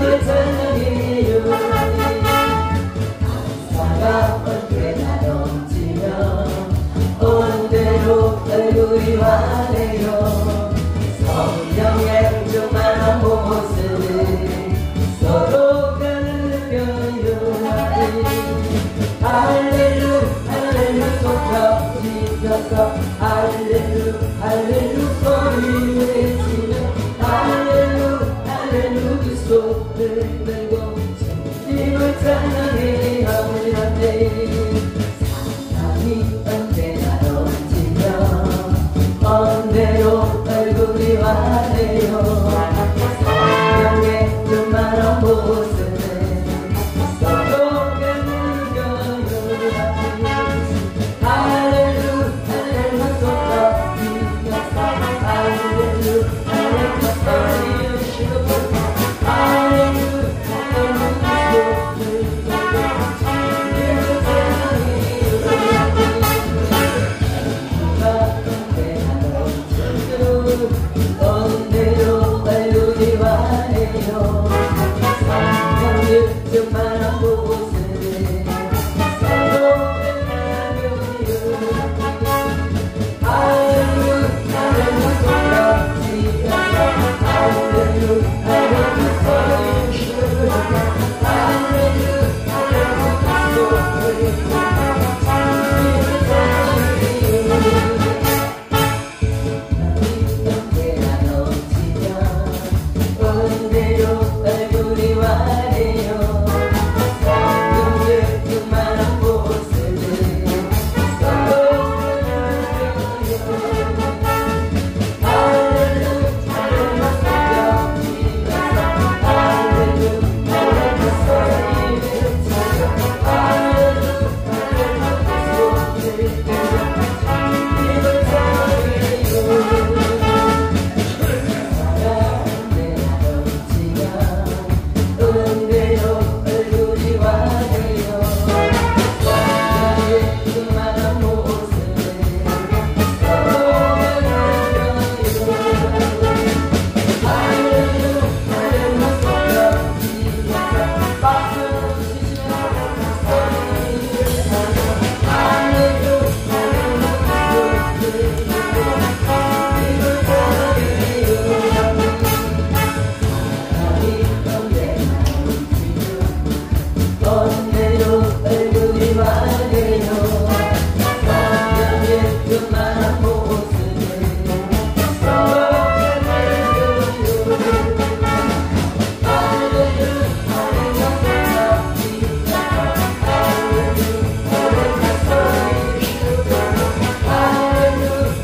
힘을 찬양해요. 감사가 언제나 넘치며 온대로 얼굴이 환해요. 성령의 조만한 모습을 서로가 느껴요. 할렐루 할렐루 손잡 지켜서 할렐루 할렐루 소리 외치며 할렐루 할렐루 두 손을 들고 힘을 찬양해 하늘한테 사랑이 언제나 넘치며 언대로 얼굴이 환해요. 성령의 조만한 모습을 서로가 느껴요. 할렐루 할렐루 손잡 지켜서 할렐루 할렐루 소리 외치고 할렐루 할렐루 두 손을 들고 언대로 얼굴이 환해요. 성령의 조만한 모습을 서로가 느껴요. 할렐루 할렐루 손잡 지켜서 할렐루 할렐루 소리 외치고 할렐루 할렐루 두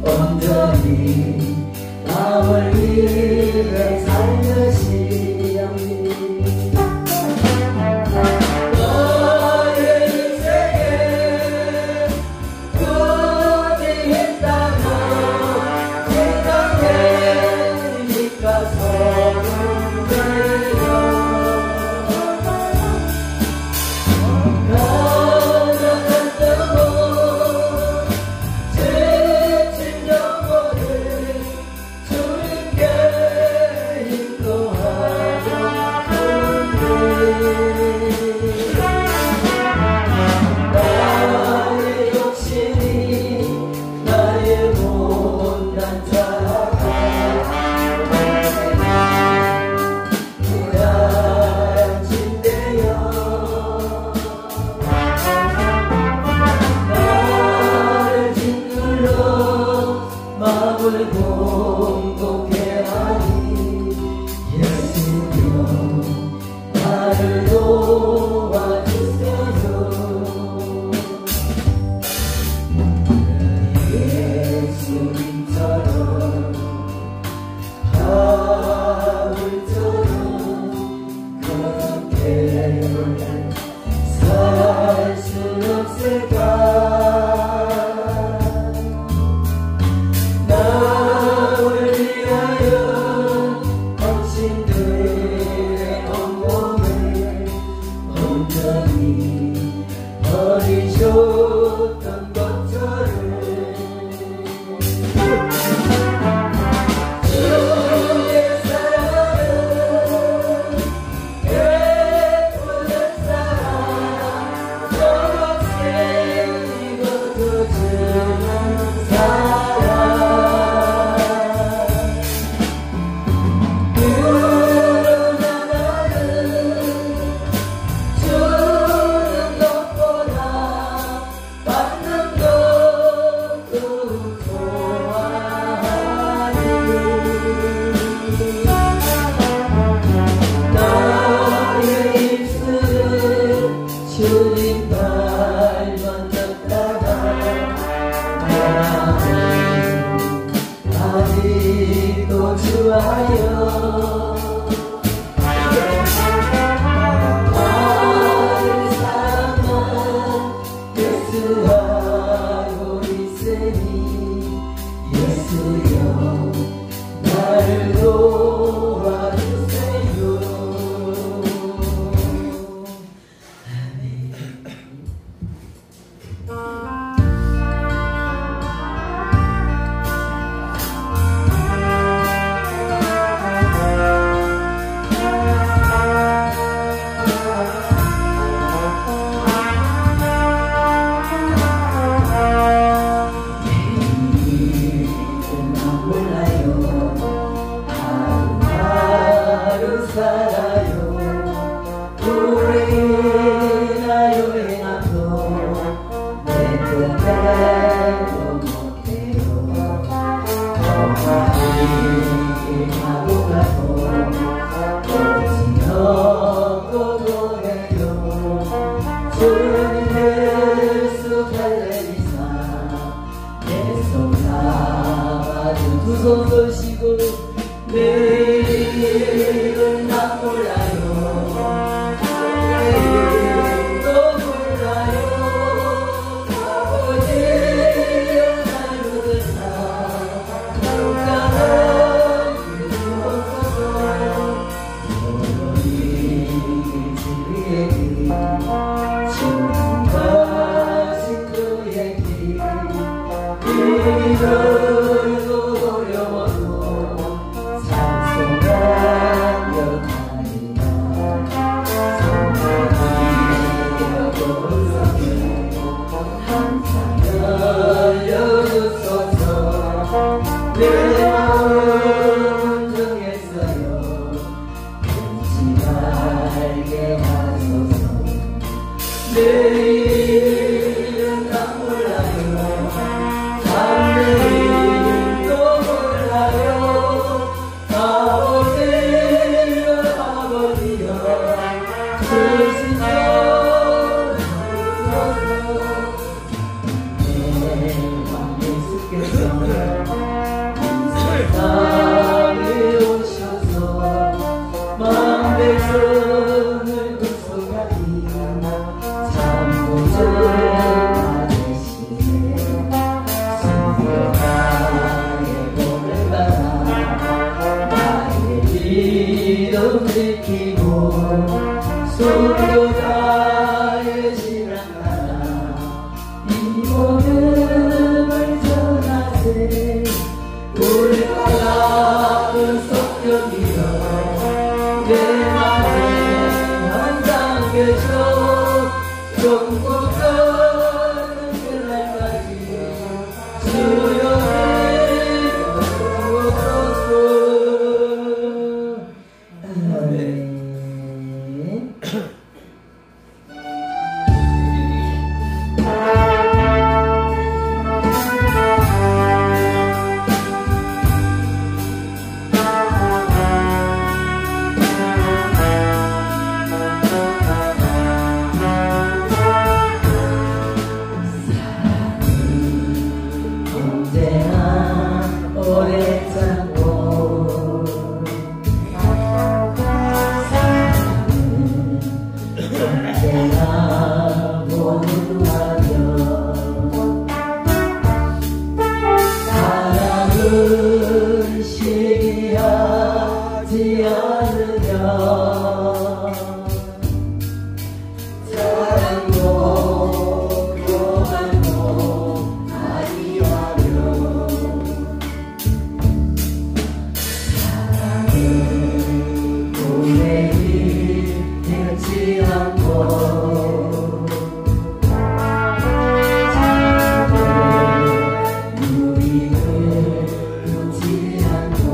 온전히 마음을 위해 살며시 너의 인생에 부지했다고 생각되니까 서운해요. 마음을 공복해 하니 예수여 나를 도와주세요. 예수님처럼 바울처럼 그렇게 살 수 없을까. 버리셨던 것처럼 주의 사랑은 예쁘는 사랑 초록색 입어주는 사랑 그러나 나는 주는 것보다 받는 것도 좋아하니 나의 입술은 주님 발만 듣다가 내 마음은 아직도 주하여 예수하고 있으니 예수여 나를 도와주세요. 아멘. 두 손 드시고 내일은 나 몰라요. 내일도 몰라요. 아버지여 날 부르사 가라니 주옵소서. 너희 주의 길 주님과 식구의 길 이들도 어려워도 찬송하며 가리라. 성령이여 항상 열려주소서. 내 마음 중에서요 끊지 말게 하소서. 내일은 나 몰라요. 아멘. 땅에 오셔서 마음 백성을 구속하니 참 보존하시네. 순교하의 몸을 받아 나의 믿음 지키고 순교자의 신앙하라. 이 복음을 전하세. 우리가 같은 성령이여 내 맘에 항상 계셔. 영원한 그날까지 주여 주옵소서. 아멘. 언제나 오래 참고 사랑은 언제나 모두하며 사랑은 시기하지 않으며 사랑도 교만도 아니하며 사랑은 고뇌를 잃지 않고 자신의 유익을 놓지 않고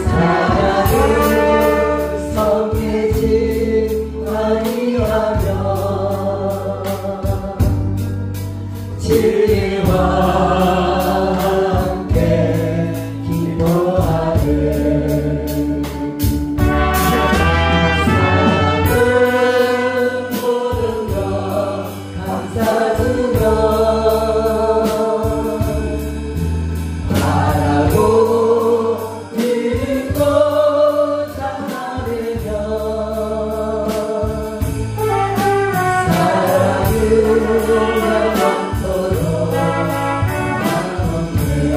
사랑은 섞이지 아니하며 진리와 함께 기도하네. 사랑은 모든 것 감사드려 바라고 믿고 찬양하며 사랑은 영원토록 남으며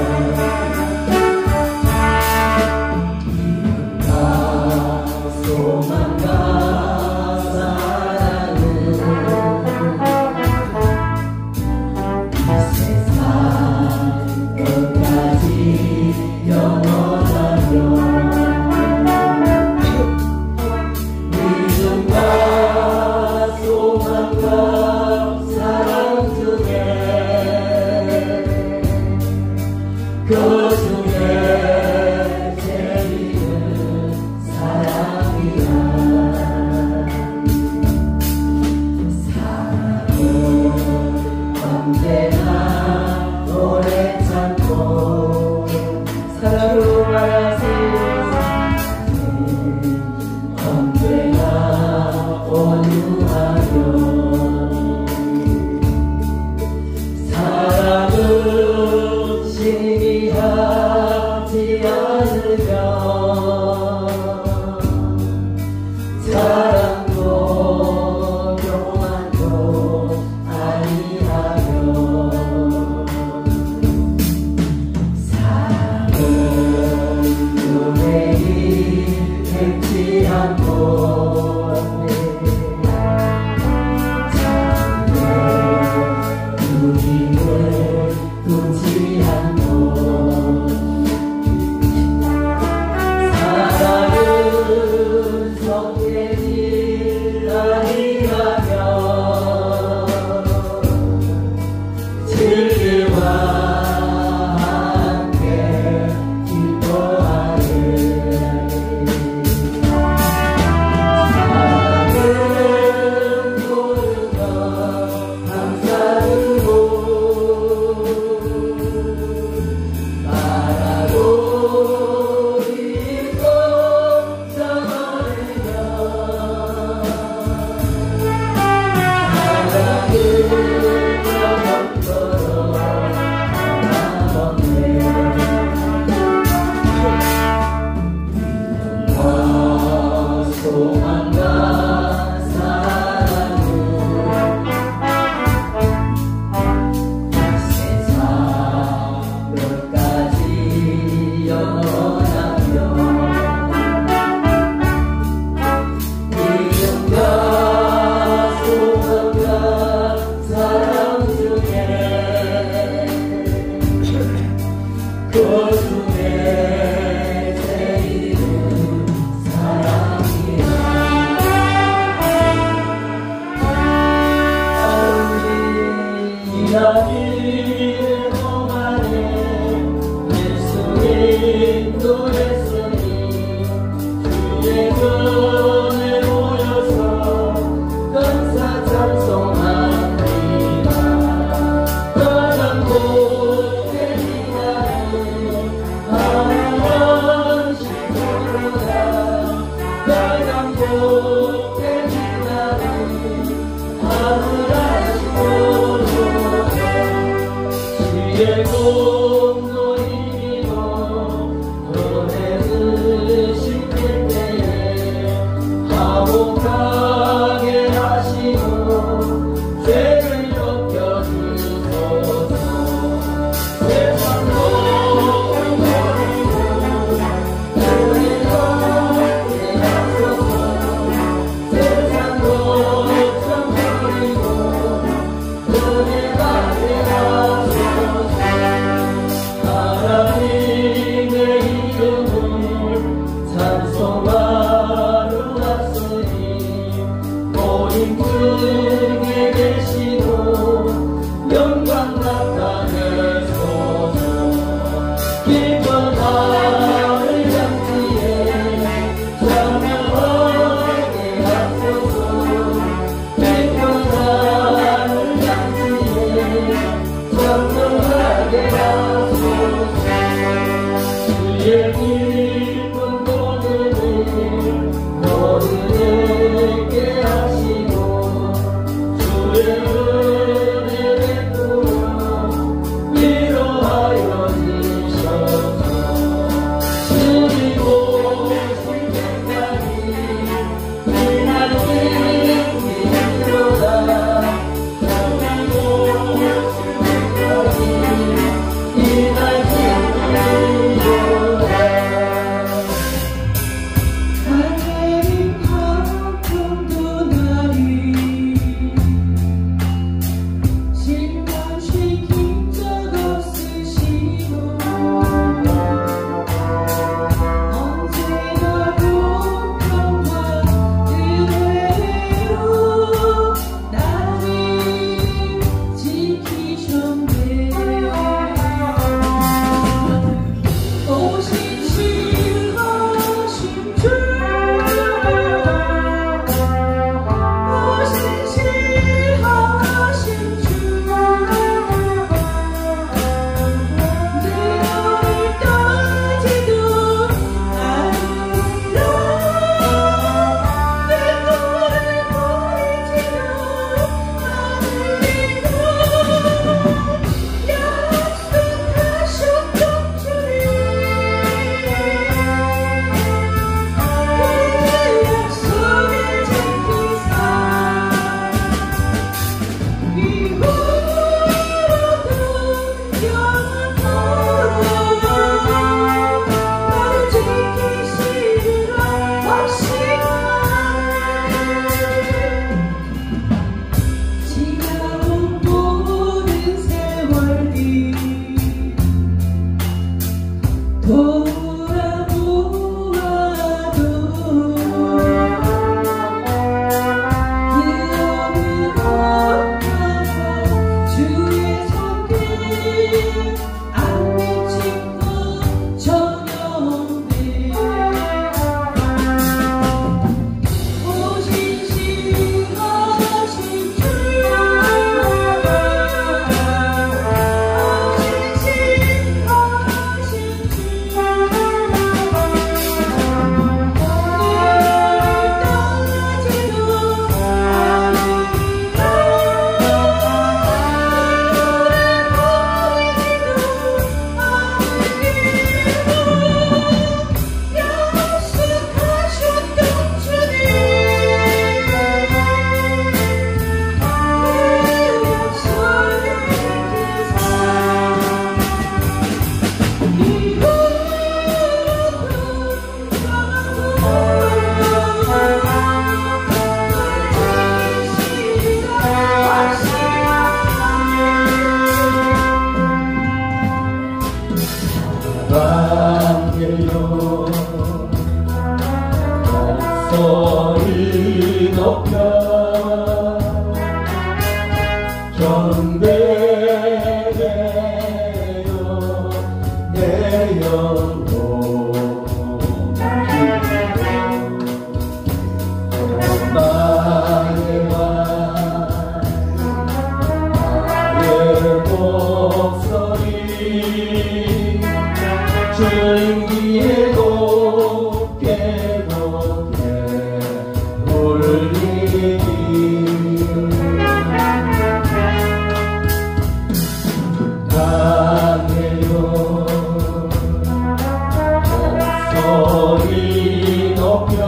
소망과 사랑은 나의 동안에 예수님 노랬으니 주의 전에 모여서 감사 찬송합니다. 떠난 곳에 지나는 하나님시로다. 떠난 곳에 지나는 하나님시로다. 주의 공로이고 보내주신 때에 화목하게 하시고 죄를 덮여주소서. 세상도 버리고 주의 손에 하소서. 세상도 버리고 은혜 받게 하소서. 하나님의 이름을 찬송하러 왔으니 모임 중에 계시고 영광 나타내소서. 기쁜 하늘 잔치에 참여하게 하소서. 기쁜 하늘 잔치에 참여하게 하소서. 주의 기쁜 모든을 모두에게 하시고 주의 은혜 베풀어 위로하여 주셔서 주님 오실 때까지 기다리리로다. 주님 오실 때까지 기다리리로다. 하늘이 가끔도 나리 실망시킨 적 없으시고 언제나 공평한 은혜로 나를 지키셨네. 오신 신하신 주 오신 신하신 주 내일까지도 아니라 내 너를 버리지도 않으리라. 약속하셨던 주님 그 약속을 지키사 이후로도 영원토록 나를 지키시리라 하시네. 지나온 모든 세월이 돌아보아도 그 어느 곳마다 주의 손길 안 미친 것 전혀 없네. 오신 신하신 주 에vangelio 목소리 높여 경배 내 영혼 나의 목소리 주님 귀에 높게 높게 울리니 강해요 목소리 높여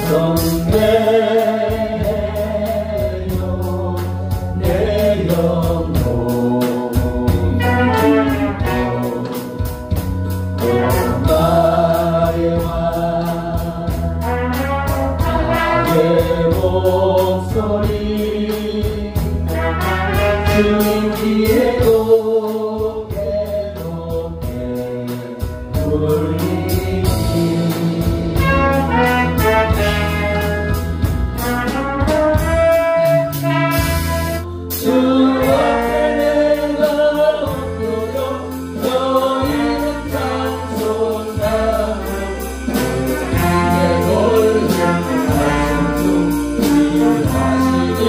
성내요 내 영혼 나의 목소리 주님 귀에 높게 높게 울리니 주 앞에 내가 엎드려 너희는 찬송하고 내 골든 가슴 일하시니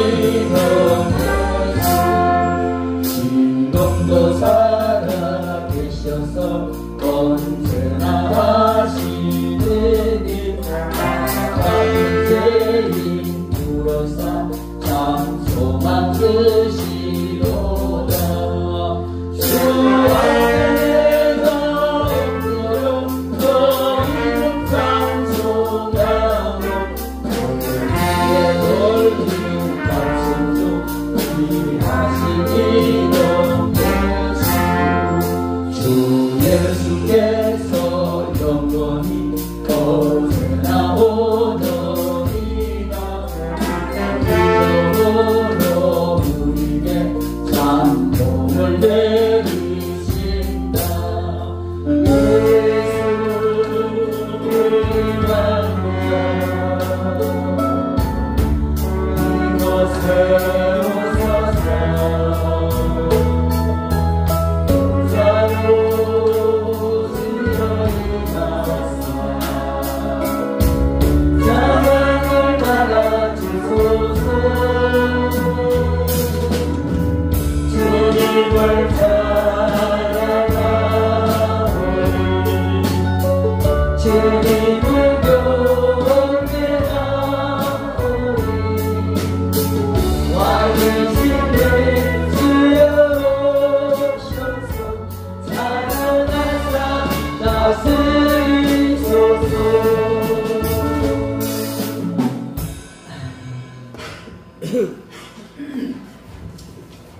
지금도 살아계셔서 언제나 하시는 일 나의 죄인 불어사 참 소망 드시도다 주 앞에 내가 엎드려 너희는 찬송하고 너희의 돌리는 가슴 중 일하시니 넘겨주 주 예수께서 영원히 언제나 오너니라 이름으로 우리에게 찬송을 내리신다 예수님이라 이곳에 오소서 산으로 지어이 나서 사랑을 받아주소서 주님을 찬양하오니 주님을 경배하오니 왕이신 내 주여 오셔서 사랑하사 다스리소서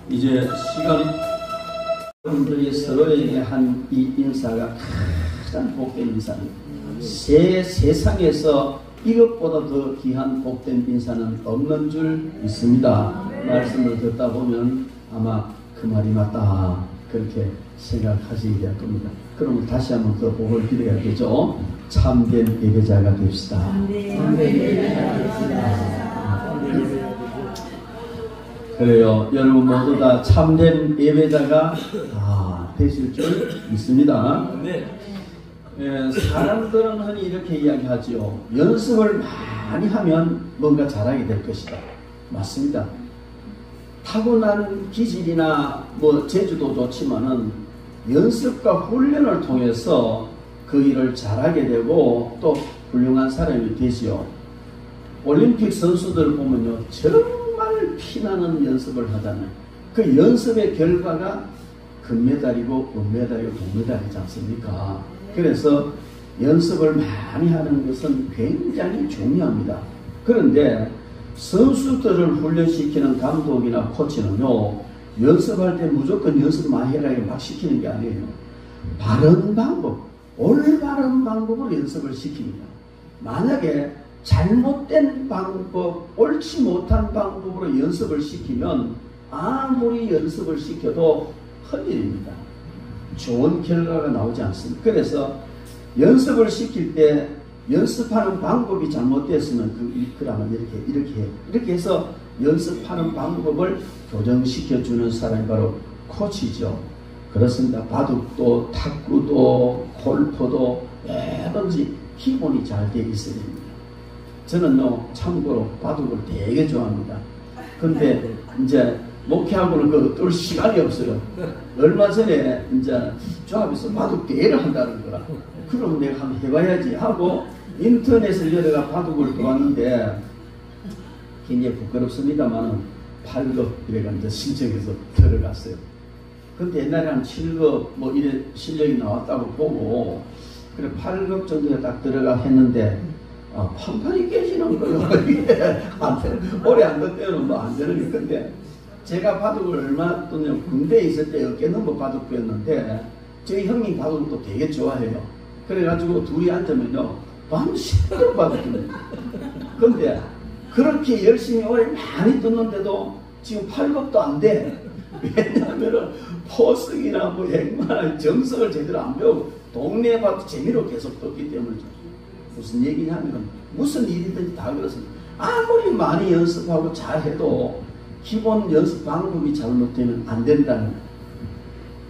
이제 시간이 여러분들이 서로에게 한 이 인사가 가장 복된 인사입니다. 세상에서 이것보다 더 귀한 복된 인사는 없는 줄 믿습니다. 말씀을 듣다 보면 아마 그 말이 맞다 그렇게 생각하시게 될 겁니다. 그럼 다시 한번 그 복을 기대해야겠죠. 참된 예배자가 됩시다. 그래요. 여러분 모두 다 참된 예배자가 되실 줄 믿습니다. 사람들은 흔히 이렇게 이야기하죠. 연습을 많이 하면 뭔가 잘하게 될 것이다. 맞습니다. 타고난 기질이나 뭐 재주도 좋지만은 연습과 훈련을 통해서 그 일을 잘하게 되고 또 훌륭한 사람이 되지요. 올림픽 선수들 보면요, 정말 피나는 연습을 하잖아요. 그 연습의 결과가 금메달이고 은메달이고 동메달이지 않습니까? 그래서 연습을 많이 하는 것은 굉장히 중요합니다. 그런데 선수들을 훈련시키는 감독이나 코치는요, 연습할 때 무조건 연습 많이 해라 막 시키는 게 아니에요. 바른 방법, 올바른 방법으로 연습을 시킵니다. 만약에 잘못된 방법, 옳지 못한 방법으로 연습을 시키면 아무리 연습을 시켜도 헛일입니다. 좋은 결과가 나오지 않습니다. 그래서 연습을 시킬 때 연습하는 방법이 잘못됐으면 그러면 이렇게 해서 연습하는 방법을 교정시켜주는 사람이 바로 코치죠. 그렇습니다. 바둑도 탁구도 골프도 뭐든지 기본이 잘 돼 있어야 됩니다. 저는 참고로 바둑을 되게 좋아합니다. 근데 이제 목회하고는 뜰 시간이 없어요. 얼마 전에 이제 조합에서 바둑 대회를 한다는 거라. 그럼 내가 한번 해봐야지 하고 인터넷을 열어가 바둑을 들어왔는데 굉장히 부끄럽습니다만은 8급 이래가 이제 신청해서 들어갔어요. 근데 옛날에 한 7급 뭐 이래 실력이 나왔다고 보고 그래 8급 정도에 딱 들어가 했는데 판판이 깨지는 거예요. 오래 안 떴대는 뭐 안 되는 건데 제가 바둑을 얼마 떴냐면 군대에 있을 때 어깨 넘어 바둑 배웠는데 저희 형님 바둑도 되게 좋아해요. 그래가지고 둘이 앉으면요 밤새도록 바둑 뜹니다. 근데 그렇게 열심히 오래 많이 떴는데도 지금 8급도 안 돼. 왜냐하면은 포석이나 뭐 액마나 정석을 제대로 안 배우고 동네 바둑 재미로 계속 떴기 때문에 무슨 얘기냐면 무슨 일이든지 다 그렇습니다. 아무리 많이 연습하고 잘해도 기본 연습 방법이 잘못되면 안 된다는 거예요.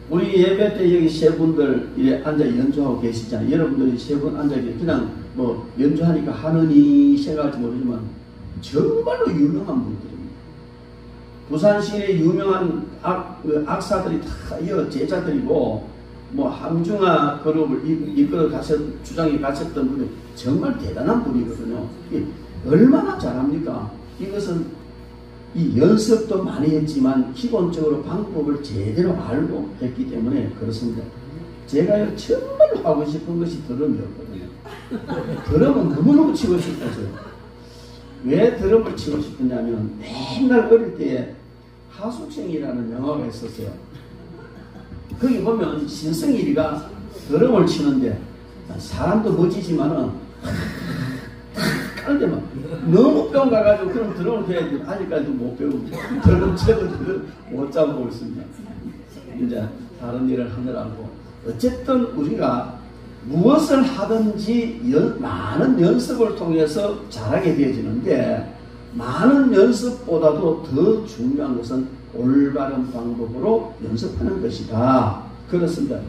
우리 예배 때 여기 세 분들 이래 앉아 연주하고 계시잖아요. 여러분들이 세 분 앉아 그냥 뭐 연주하니까 하느니 생각할지 모르지만 정말로 유명한 분들입니다. 부산시의 유명한 악사들이 다 이어 제자들이고 뭐 함중아 그룹을 이끌어 주장에 가셨던 분이 정말 대단한 분이거든요. 얼마나 잘합니까? 이것은 이 연습도 많이 했지만 기본적으로 방법을 제대로 알고 했기 때문에 그렇습니다. 제가 정말로 하고 싶은 것이 드럼이었거든요. 드럼은 너무너무 치고 싶었어요. 왜 드럼을 치고 싶었냐면 맨날 어릴 때에 하숙생이라는 영화가 있었어요. 거기 보면 신승일이가 드럼을 치는데 사람도 멋지지만은 깔때 막 너무 뿅 가가지고 그럼 드럼을 배워야지 아직까지도 못 배우고 드럼 채도 못 잡고 있습니다. 이제 다른 일을 하느라고 어쨌든 우리가 무엇을 하든지 많은 연습을 통해서 잘하게 되어지는데 많은 연습보다도 더 중요한 것은 올바른 방법으로 연습하는 것이다. 그렇습니다.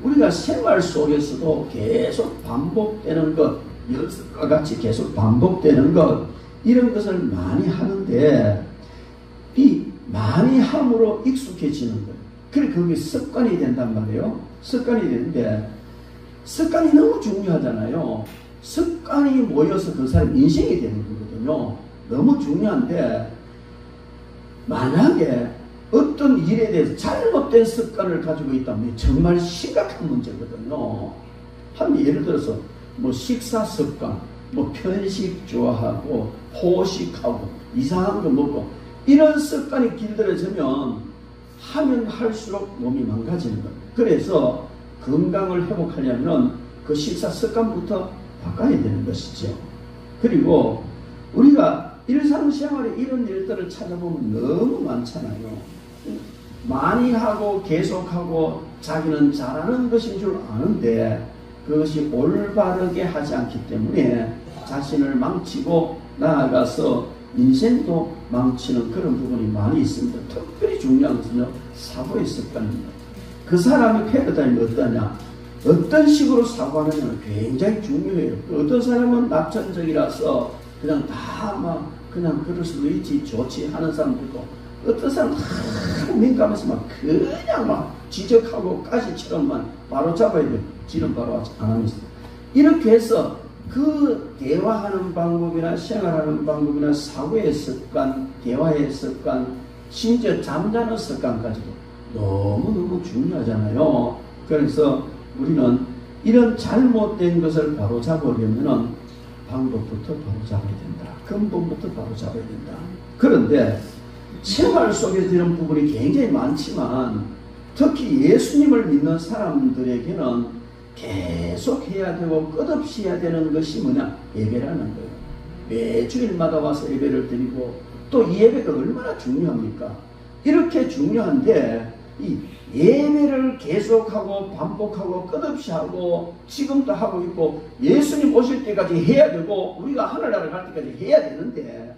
우리가 생활 속에서도 계속 반복되는 것, 연습과 같이 계속 반복되는 것, 이런 것을 많이 하는데 이 많이 함으로 익숙해지는 거예요. 그래 그게 습관이 된단 말이에요. 습관이 되는데 습관이 너무 중요하잖아요. 습관이 모여서 그 사람 인생이 되는 거거든요. 너무 중요한데 만약에 어떤 일에 대해서 잘못된 습관을 가지고 있다면 정말 심각한 문제거든요. 한 예를 들어서 뭐 식사 습관, 뭐 편식 좋아하고 호식하고 이상한 거 먹고 이런 습관이 길들여지면 하면 할수록 몸이 망가지는 거예요. 그래서 건강을 회복하려면 그 식사 습관부터 바꿔야 되는 것이죠. 그리고 우리가 일상생활에 이런 일들을 찾아보면 너무 많잖아요. 많이 하고 계속하고 자기는 잘하는 것인 줄 아는데 그것이 올바르게 하지 않기 때문에 자신을 망치고 나아가서 인생도 망치는 그런 부분이 많이 있습니다. 특별히 중요한 것은요, 사고의 습관입니다. 그 사람의 패러다임이 어떠냐, 어떤 식으로 사고하느냐는 굉장히 중요해요. 어떤 사람은 낙천적이라서 그냥 다 막 그냥 그럴 수도 있지 좋지 하는 사람도 있고, 어떤 사람은 너무 민감해서 막 그냥 막 지적하고 가시처럼만 바로 잡아야 돼요. 지는 바로 안 하면서. 이렇게 해서 그 대화하는 방법이나 생활하는 방법이나 사고의 습관, 대화의 습관, 심지어 잠자는 습관까지도 너무너무 중요하잖아요. 그래서 우리는 이런 잘못된 것을 바로 잡으려면 방법부터 바로 잡아야 된다. 근본부터 바로 잡아야 된다. 그런데 생활 속에서 이런 부분이 굉장히 많지만 특히 예수님을 믿는 사람들에게는 계속 해야 되고 끝없이 해야 되는 것이 뭐냐? 예배라는 거예요. 매주일마다 와서 예배를 드리고 또 이 예배가 얼마나 중요합니까? 이렇게 중요한데 이 예배를 계속하고 반복하고 끝없이 하고 지금도 하고 있고 예수님 오실 때까지 해야 되고 우리가 하늘나라 갈 때까지 해야 되는데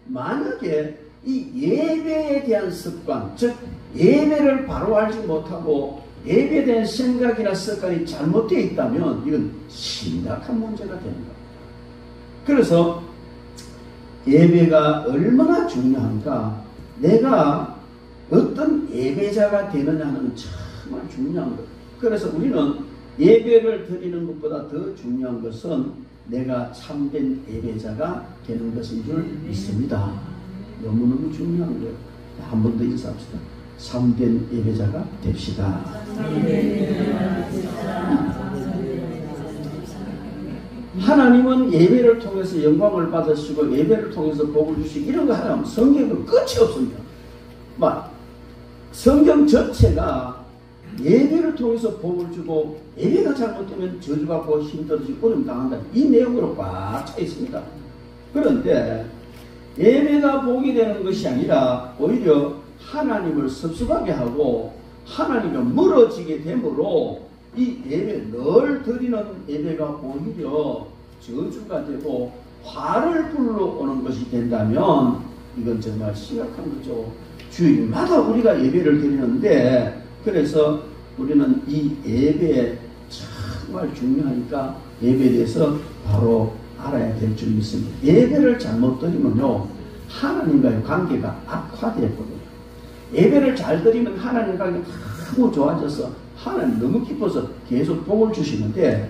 만약에 이 예배에 대한 습관, 즉 예배를 바로 알지 못하고 예배에 대한 생각이나 습관이 잘못되어 있다면 이건 심각한 문제가 되는 거예요. 그래서 예배가 얼마나 중요한가, 내가 어떤 예배자가 되느냐는 정말 중요한 거예요. 그래서 우리는 예배를 드리는 것보다 더 중요한 것은 내가 참된 예배자가 되는 것인 줄 믿습니다. 너무너무 중요한 거예요. 한 번 더 인사합시다. 참된 예배자가 됩시다. 하나님은 예배를 통해서 영광을 받으시고 예배를 통해서 복을 주시고 이런 거 하나면 성경은 끝이 없습니다. 성경 전체가 예배를 통해서 복을 주고 예배가 잘못되면 저주받고 힘들어지고 어려움 당한다. 이 내용으로 꽉 차 있습니다. 그런데 예배가 복이 되는 것이 아니라 오히려 하나님을 섭섭하게 하고 하나님과 멀어지게 되므로 이 예배, 늘 드리는 예배가 오히려 저주가 되고 화를 불러오는 것이 된다면 이건 정말 심각한 거죠. 주일마다 우리가 예배를 드리는데, 그래서 우리는 이 예배에 정말 중요하니까 예배에 대해서 바로 알아야 될 줄 믿습니다. 예배를 잘못 드리면요, 하나님과의 관계가 악화되거든요. 예배를 잘 드리면 하나님과의 관계가 너무 좋아져서 하나님 너무 기뻐서 계속 복을 주시는데,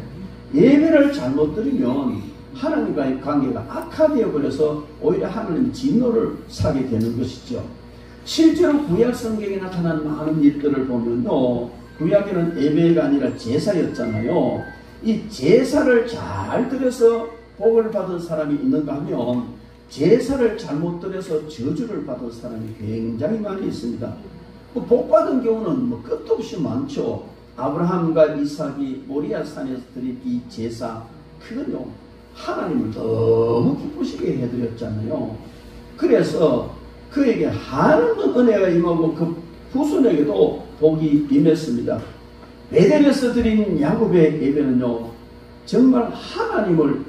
예배를 잘못 드리면 하나님과의 관계가 악화되어 버려서 오히려 하나님 진노를 사게 되는 것이죠. 실제로 구약 성경에 나타난 많은 일들을 보면요, 구약에는 예배가 아니라 제사였잖아요. 이 제사를 잘 드려서 복을 받은 사람이 있는가 하면 제사를 잘못 드려서 저주를 받은 사람이 굉장히 많이 있습니다. 복 받은 경우는 끝도 없이 많죠. 아브라함과 이삭이 모리아 산에서 드린 이 제사, 그건요 하나님을 너무 기쁘시게 해드렸잖아요. 그래서 그에게 하나님은 은혜가 임하고 그 후손에게도 복이 임했습니다. 베델에서 드린 야곱의 예배는요, 정말 하나님을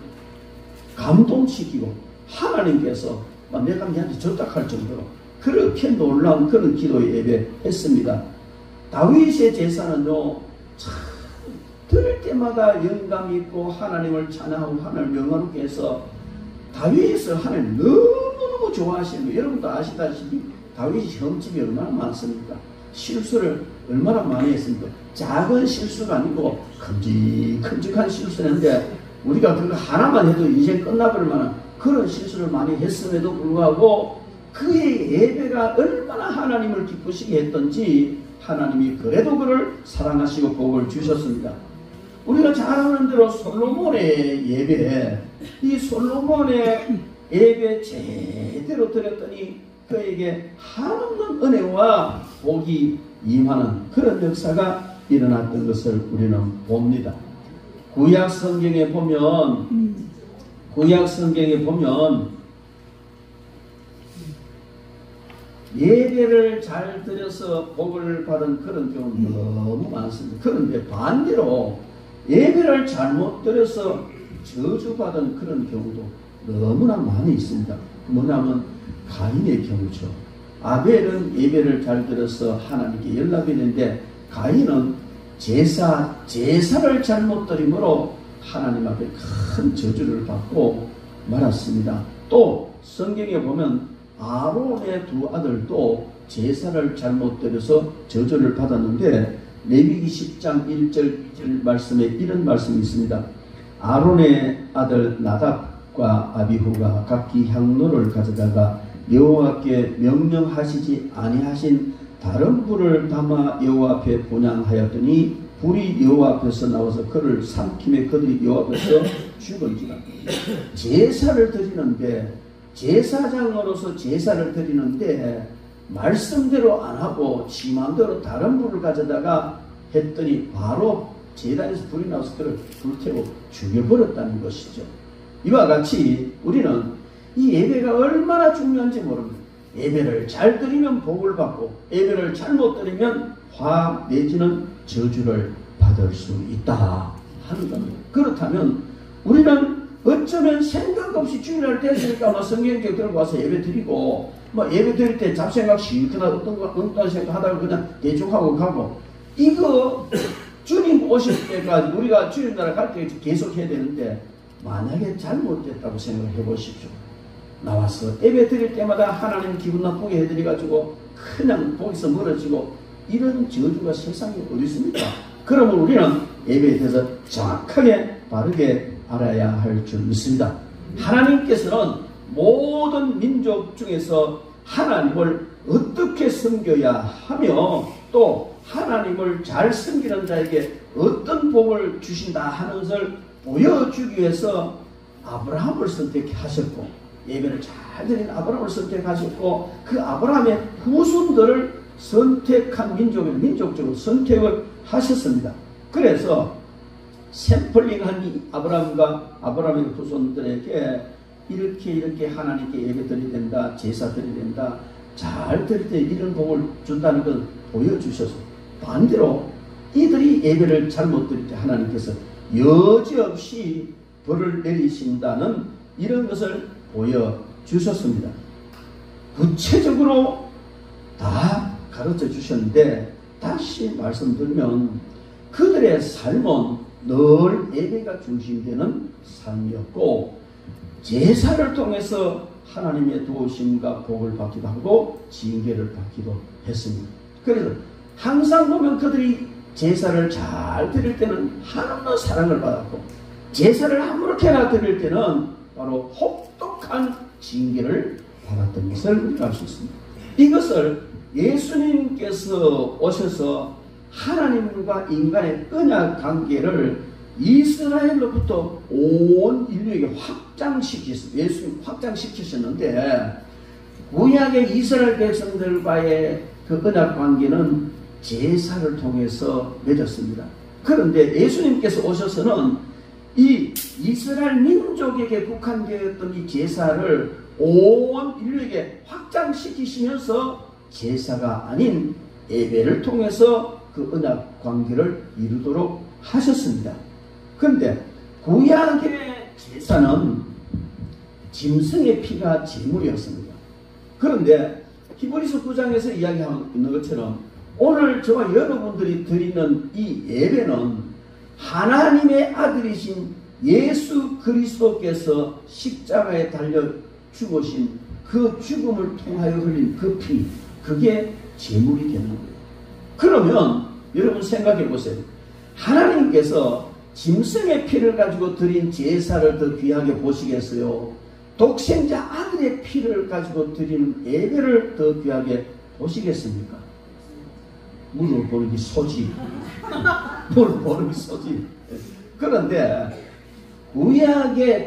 감동시키고 하나님께서 내가 니한테 졌다 할 정도로 그렇게 놀라운 그런 기도의 예배했습니다. 다윗의 제사는요, 참 들을 때마다 영감이 있고 하나님을 찬양하고 하나님을 영화롭게 해서 다윗을 하나님 너무너무 좋아하시는 거예요. 여러분도 아시다시피 다윗이 흠집이 얼마나 많습니까? 실수를 얼마나 많이 했습니까? 작은 실수가 아니고 큼직큼직한 실수였는데 우리가 그거 하나만 해도 인생 끝나버릴 만한 그런 실수를 많이 했음에도 불구하고 그의 예배가 얼마나 하나님을 기쁘시게 했던지 하나님이 그래도 그를 사랑하시고 복을 주셨습니다. 우리가 잘 아는 대로 솔로몬의 예배, 이 솔로몬의 예배 제대로 드렸더니 그에게 한없는 은혜와 복이 임하는 그런 역사가 일어났던 것을 우리는 봅니다. 구약 성경에 보면 예배를 잘 드려서 복을 받은 그런 경우는 너무 많습니다. 그런데 반대로 예배를 잘못 드려서 저주받은 그런 경우도 너무나 많이 있습니다. 뭐냐면 가인의 경우죠. 아벨은 예배를 잘 드려서 하나님께 연락했는데 가인은 제사를 잘못 드림으로 하나님 앞에 큰 저주를 받고 말았습니다. 또 성경에 보면 아론의 두 아들도 제사를 잘못 드려서 저주를 받았는데 레위기 10장 1절 2절 말씀에 이런 말씀이 있습니다. 아론의 아들 나답과 아비후가 각기 향로를 가져다가 여호와께 명령하시지 아니하신 다른 불을 담아 여호와 앞에 분향하였더니 불이 여호와 앞에서 나와서 그를 삼킴에 그들이 여호와 앞에서 죽은지라. 제사를 드리는데 제사장으로서 제사를 드리는데 말씀대로 안 하고 지 마음대로 다른 불을 가져다가 했더니 바로 제단에서 불이 나와서 그를 불태워 죽여버렸다는 것이죠. 이와 같이 우리는 이 예배가 얼마나 중요한지 모릅니다. 예배를 잘 드리면 복을 받고 예배를 잘못 드리면 화 내지는 저주를 받을 수 있다 하는 겁니다. 그렇다면 우리는 어쩌면 생각 없이 주일날 됐으니까 성경책 들고 와서 예배 드리고 뭐 예배 드릴 때 잡생각 시크나 어떤 거 엉뚱한 생각 하다가 그냥 대충 하고 가고, 이거 주님 오실 때까지 우리가 주님 나라 갈 때 계속 해야 되는데, 만약에 잘못됐다고 생각해 보십시오. 나와서 예배 드릴 때마다 하나님 기분 나쁘게 해드려가지고 그냥 거기서 멀어지고, 이런 저주가 세상에 어디 있습니까? 그러면 우리는 예배에 대해서 정확하게 바르게 알아야 할 줄 믿습니다. 하나님께서는 모든 민족 중에서 하나님을 어떻게 섬겨야 하며, 또 하나님을 잘 섬기는 자에게 어떤 복을 주신다 하는 것을 보여주기 위해서 아브라함을 선택하셨고, 예배를 잘 드린 아브라함을 선택하셨고, 그 아브라함의 후손들을 선택한 민족적으로 선택을 하셨습니다. 그래서 샘플링한 이 아브라함의 후손들에게 이렇게 하나님께 예배 드려야 된다, 제사 드려야 된다, 잘 드릴 때 이런 복을 준다는 걸 보여주셔서, 반대로 이들이 예배를 잘못 드릴 때 하나님께서 여지없이 벌을 내리신다는 이런 것을 보여주셨습니다. 구체적으로 다 가르쳐 주셨는데, 다시 말씀드리면 그들의 삶은 늘 예배가 중심되는 삶이었고, 제사를 통해서 하나님의 도우심과 복을 받기도 하고 징계를 받기도 했습니다. 그래서 항상 보면 그들이 제사를 잘 드릴 때는 한없는 사랑을 받았고, 제사를 아무렇게나 드릴 때는 바로 혹독한 징계를 받았던 것을 우리가 알 수 있습니다. 이것을 예수님께서 오셔서 하나님과 인간의 언약 관계를 이스라엘로부터 온 인류에게 확장시키셨어요. 예수님 확장시키셨는데, 구약의 이스라엘 백성들과의 그 언약 관계는 제사를 통해서 맺었습니다. 그런데 예수님께서 오셔서는 이 이스라엘 민족에게 국한되었던 이 제사를 온 인류에게 확장시키시면서 제사가 아닌 예배를 통해서 그 언약 관계를 이루도록 하셨습니다. 그런데 구약의 제사는 짐승의 피가 제물이었습니다. 그런데 히브리서 9장에서 이야기하고 있는 것처럼 오늘 저와 여러분들이 드리는 이 예배는 하나님의 아들이신 예수 그리스도께서 십자가에 달려 죽으신 그 죽음을 통하여 흘린 그 피, 그게 제물이 되는 거예요. 그러면 여러분 생각해 보세요. 하나님께서 짐승의 피를 가지고 드린 제사를 더 귀하게 보시겠어요? 독생자 아들의 피를 가지고 드리는 예배를 더 귀하게 보시겠습니까? 물을 보르기 소지. 물을 보르기 소지. 그런데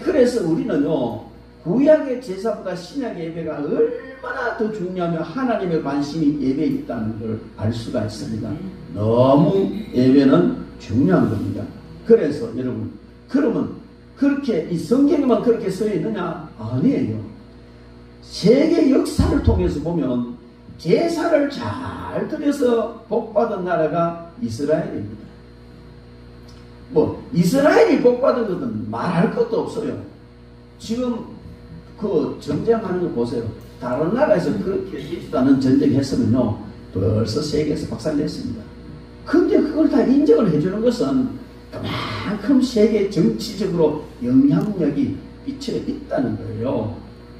그래서 우리는요, 구약의 제사보다 신약의 예배가 얼마나 더 중요하며 하나님의 관심이 예배에 있다는 걸 알 수가 있습니다. 너무 예배는 중요한 겁니다. 그래서 여러분, 그러면 그렇게 이 성경에만 그렇게 써 있느냐? 아니에요. 세계 역사를 통해서 보면 제사를 잘 드려서 복받은 나라가 이스라엘입니다. 뭐 이스라엘이 복받은 것은 말할 것도 없어요. 지금 그 전쟁하는 거 보세요. 다른 나라에서 그렇게 있다는 전쟁했으면요, 벌써 세계에서 박살냈습니다. 근데 그걸 다 인정을 해주는 것은 그만큼 세계 정치적으로 영향력이 미쳐 있다는 거예요.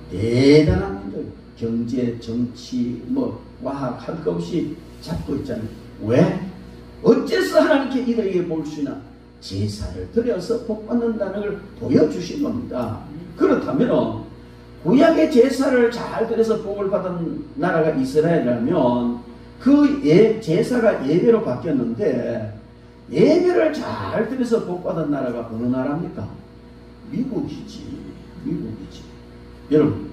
대단한 민족, 경제, 정치, 과학 할 것 없이 잡고 있잖아요. 왜? 어째서 하나님께 이들에게 볼 수 있나? 제사를 드려서 복받는다는 걸 보여주신 겁니다. 그렇다면 구약의 제사를 잘 드려서 복을 받은 나라가 이스라엘이라면 그 제사가 예배로 바뀌었는데, 예배를 잘 드려서 복받은 나라가 어느 나라입니까? 미국이지. 여러분,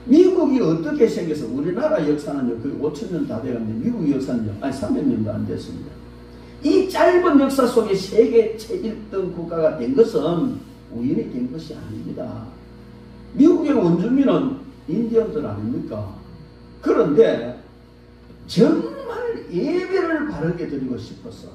미국이 어떻게 생겨서 우리나라 역사는요, 거의 5,000년 다 돼갔는데 미국 역사는요, 300년도 안 됐습니다. 이 짧은 역사 속에 세계 제1등 국가가 된 것은 우연히 된 것이 아닙니다. 미국의 원주민은 인디언들 아닙니까? 그런데 정말 예배를 바르게 드리고 싶어서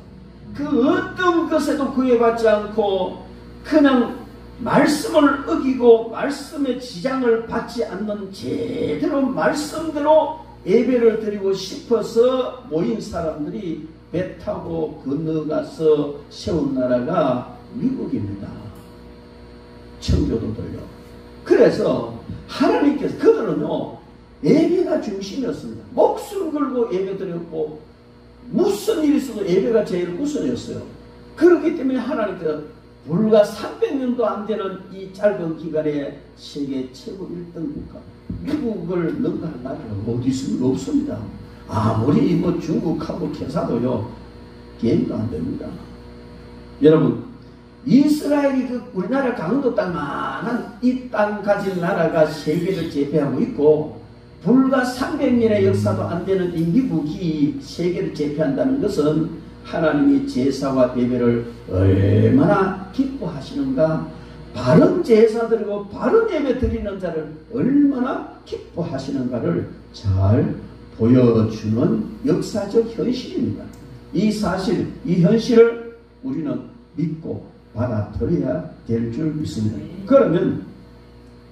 그 어떤 것에도 구애받지 않고 그냥 말씀을 어기고 말씀의 지장을 받지 않는 제대로 말씀대로 예배를 드리고 싶어서 모인 사람들이 배 타고 건너가서 세운 나라가 미국입니다. 청교도들요. 그래서 하나님께서 그들은요 예배가 중심이었습니다. 목숨 걸고 예배 드렸고 무슨 일이 있어도 예배가 제일 우선이었어요. 그렇기 때문에 하나님께서 불과 300년도 안 되는 이 짧은 기간에 세계 최고 1등 국가 미국을 능가할 나라가 어디 있습니까? 없습니다. 아무리 뭐 중국하고 캐사도요 게임도 안 됩니다. 여러분 이스라엘이 그 우리나라 강원도 땅만한 이 땅 가진 나라가 세계를 제패하고 있고 불과 300년의 역사도 안 되는 이 미국이 세계를 제패한다는 것은 하나님이 제사와 예배를 얼마나 기뻐하시는가, 바른 제사 드리고 바른 예배 드리는 자를 얼마나 기뻐하시는가를 잘 보여주는 역사적 현실입니다. 이 사실, 이 현실을 우리는 믿고 받아들여야 될 줄 믿습니다. 그러면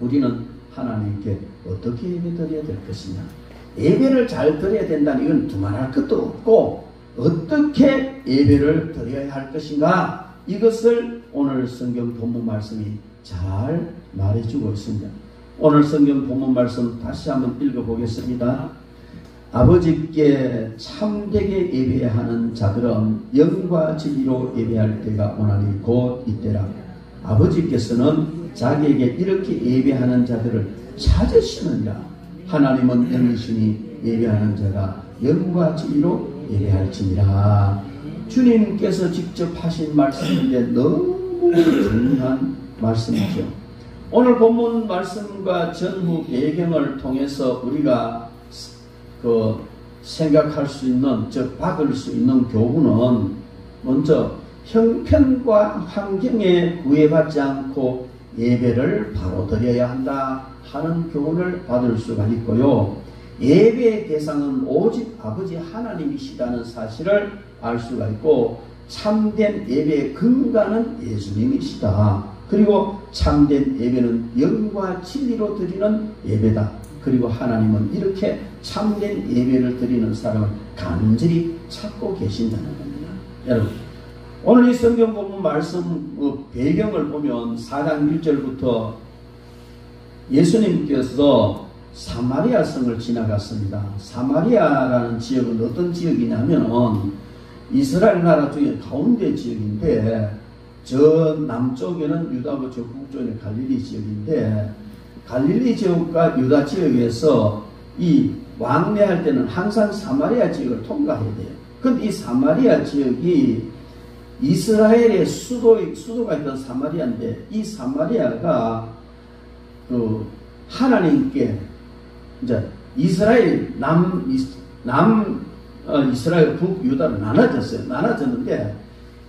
우리는 하나님께 어떻게 예배 드려야 될 것이냐? 예배를 잘 드려야 된다는 이건 두말할 것도 없고 어떻게 예배를 드려야 할 것인가? 이것을 오늘 성경 본문 말씀이 잘 말해주고 있습니다. 오늘 성경 본문 말씀 다시 한번 읽어보겠습니다. 아버지께 참되게 예배하는 자들은 영과 진리로 예배할 때가 오나니 곧 이때라. 아버지께서는 자기에게 이렇게 예배하는 자들을 찾으시느니라. 하나님은 영이시니 예배하는 자가 영과 진리로 예배할지니라. 주님께서 직접 하신 말씀인데 너무 중요한 말씀이죠. 오늘 본문 말씀과 전후 배경을 통해서 우리가 생각할 수 있는, 즉 받을 수 있는 교훈은 먼저 형편과 환경에 구애받지 않고 예배를 바로 드려야 한다 하는 교훈을 받을 수가 있고요. 예배의 대상은 오직 아버지 하나님이시다는 사실을 알 수가 있고, 참된 예배의 근간은 예수님이시다. 그리고 참된 예배는 영과 진리로 드리는 예배다. 그리고 하나님은 이렇게 참된 예배를 드리는 사람을 간절히 찾고 계신다는 겁니다. 여러분, 오늘 이 성경 본문 말씀 배경을 보면 4장 1절부터 예수님께서 사마리아 성을 지나갔습니다. 사마리아라는 지역은 어떤 지역이냐면 이스라엘 나라 중에 가운데 지역인데, 저 남쪽에는 유다고 저 북쪽에는 갈릴리 지역인데, 갈릴리 지역과 유다 지역에서 이 왕래할 때는 항상 사마리아 지역을 통과해야 돼요. 근데 이 사마리아 지역이 이스라엘의 수도가 있던 사마리아인데, 이 사마리아가 하나님께 이제 이스라엘 이스라엘 북유다로 나눠졌어요. 나눠졌는데,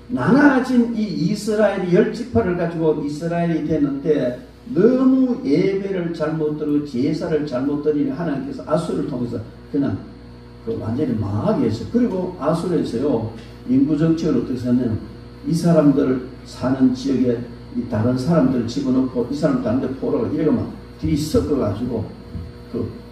나눠진 이 이스라엘이 10지파를 가지고 이스라엘이 되는데 너무 예배를 잘못 드리고 제사를 잘못 드리니 하나님께서 아수를 통해서 그냥 완전히 망하게 했어요. 그리고 아수르에서요 인구 정책을 어떻게 했냐면 이 사람들 사는 지역에 이 다른 사람들 집어넣고 이 사람 다른 데 포로가 이래가면 뒤 섞어가지고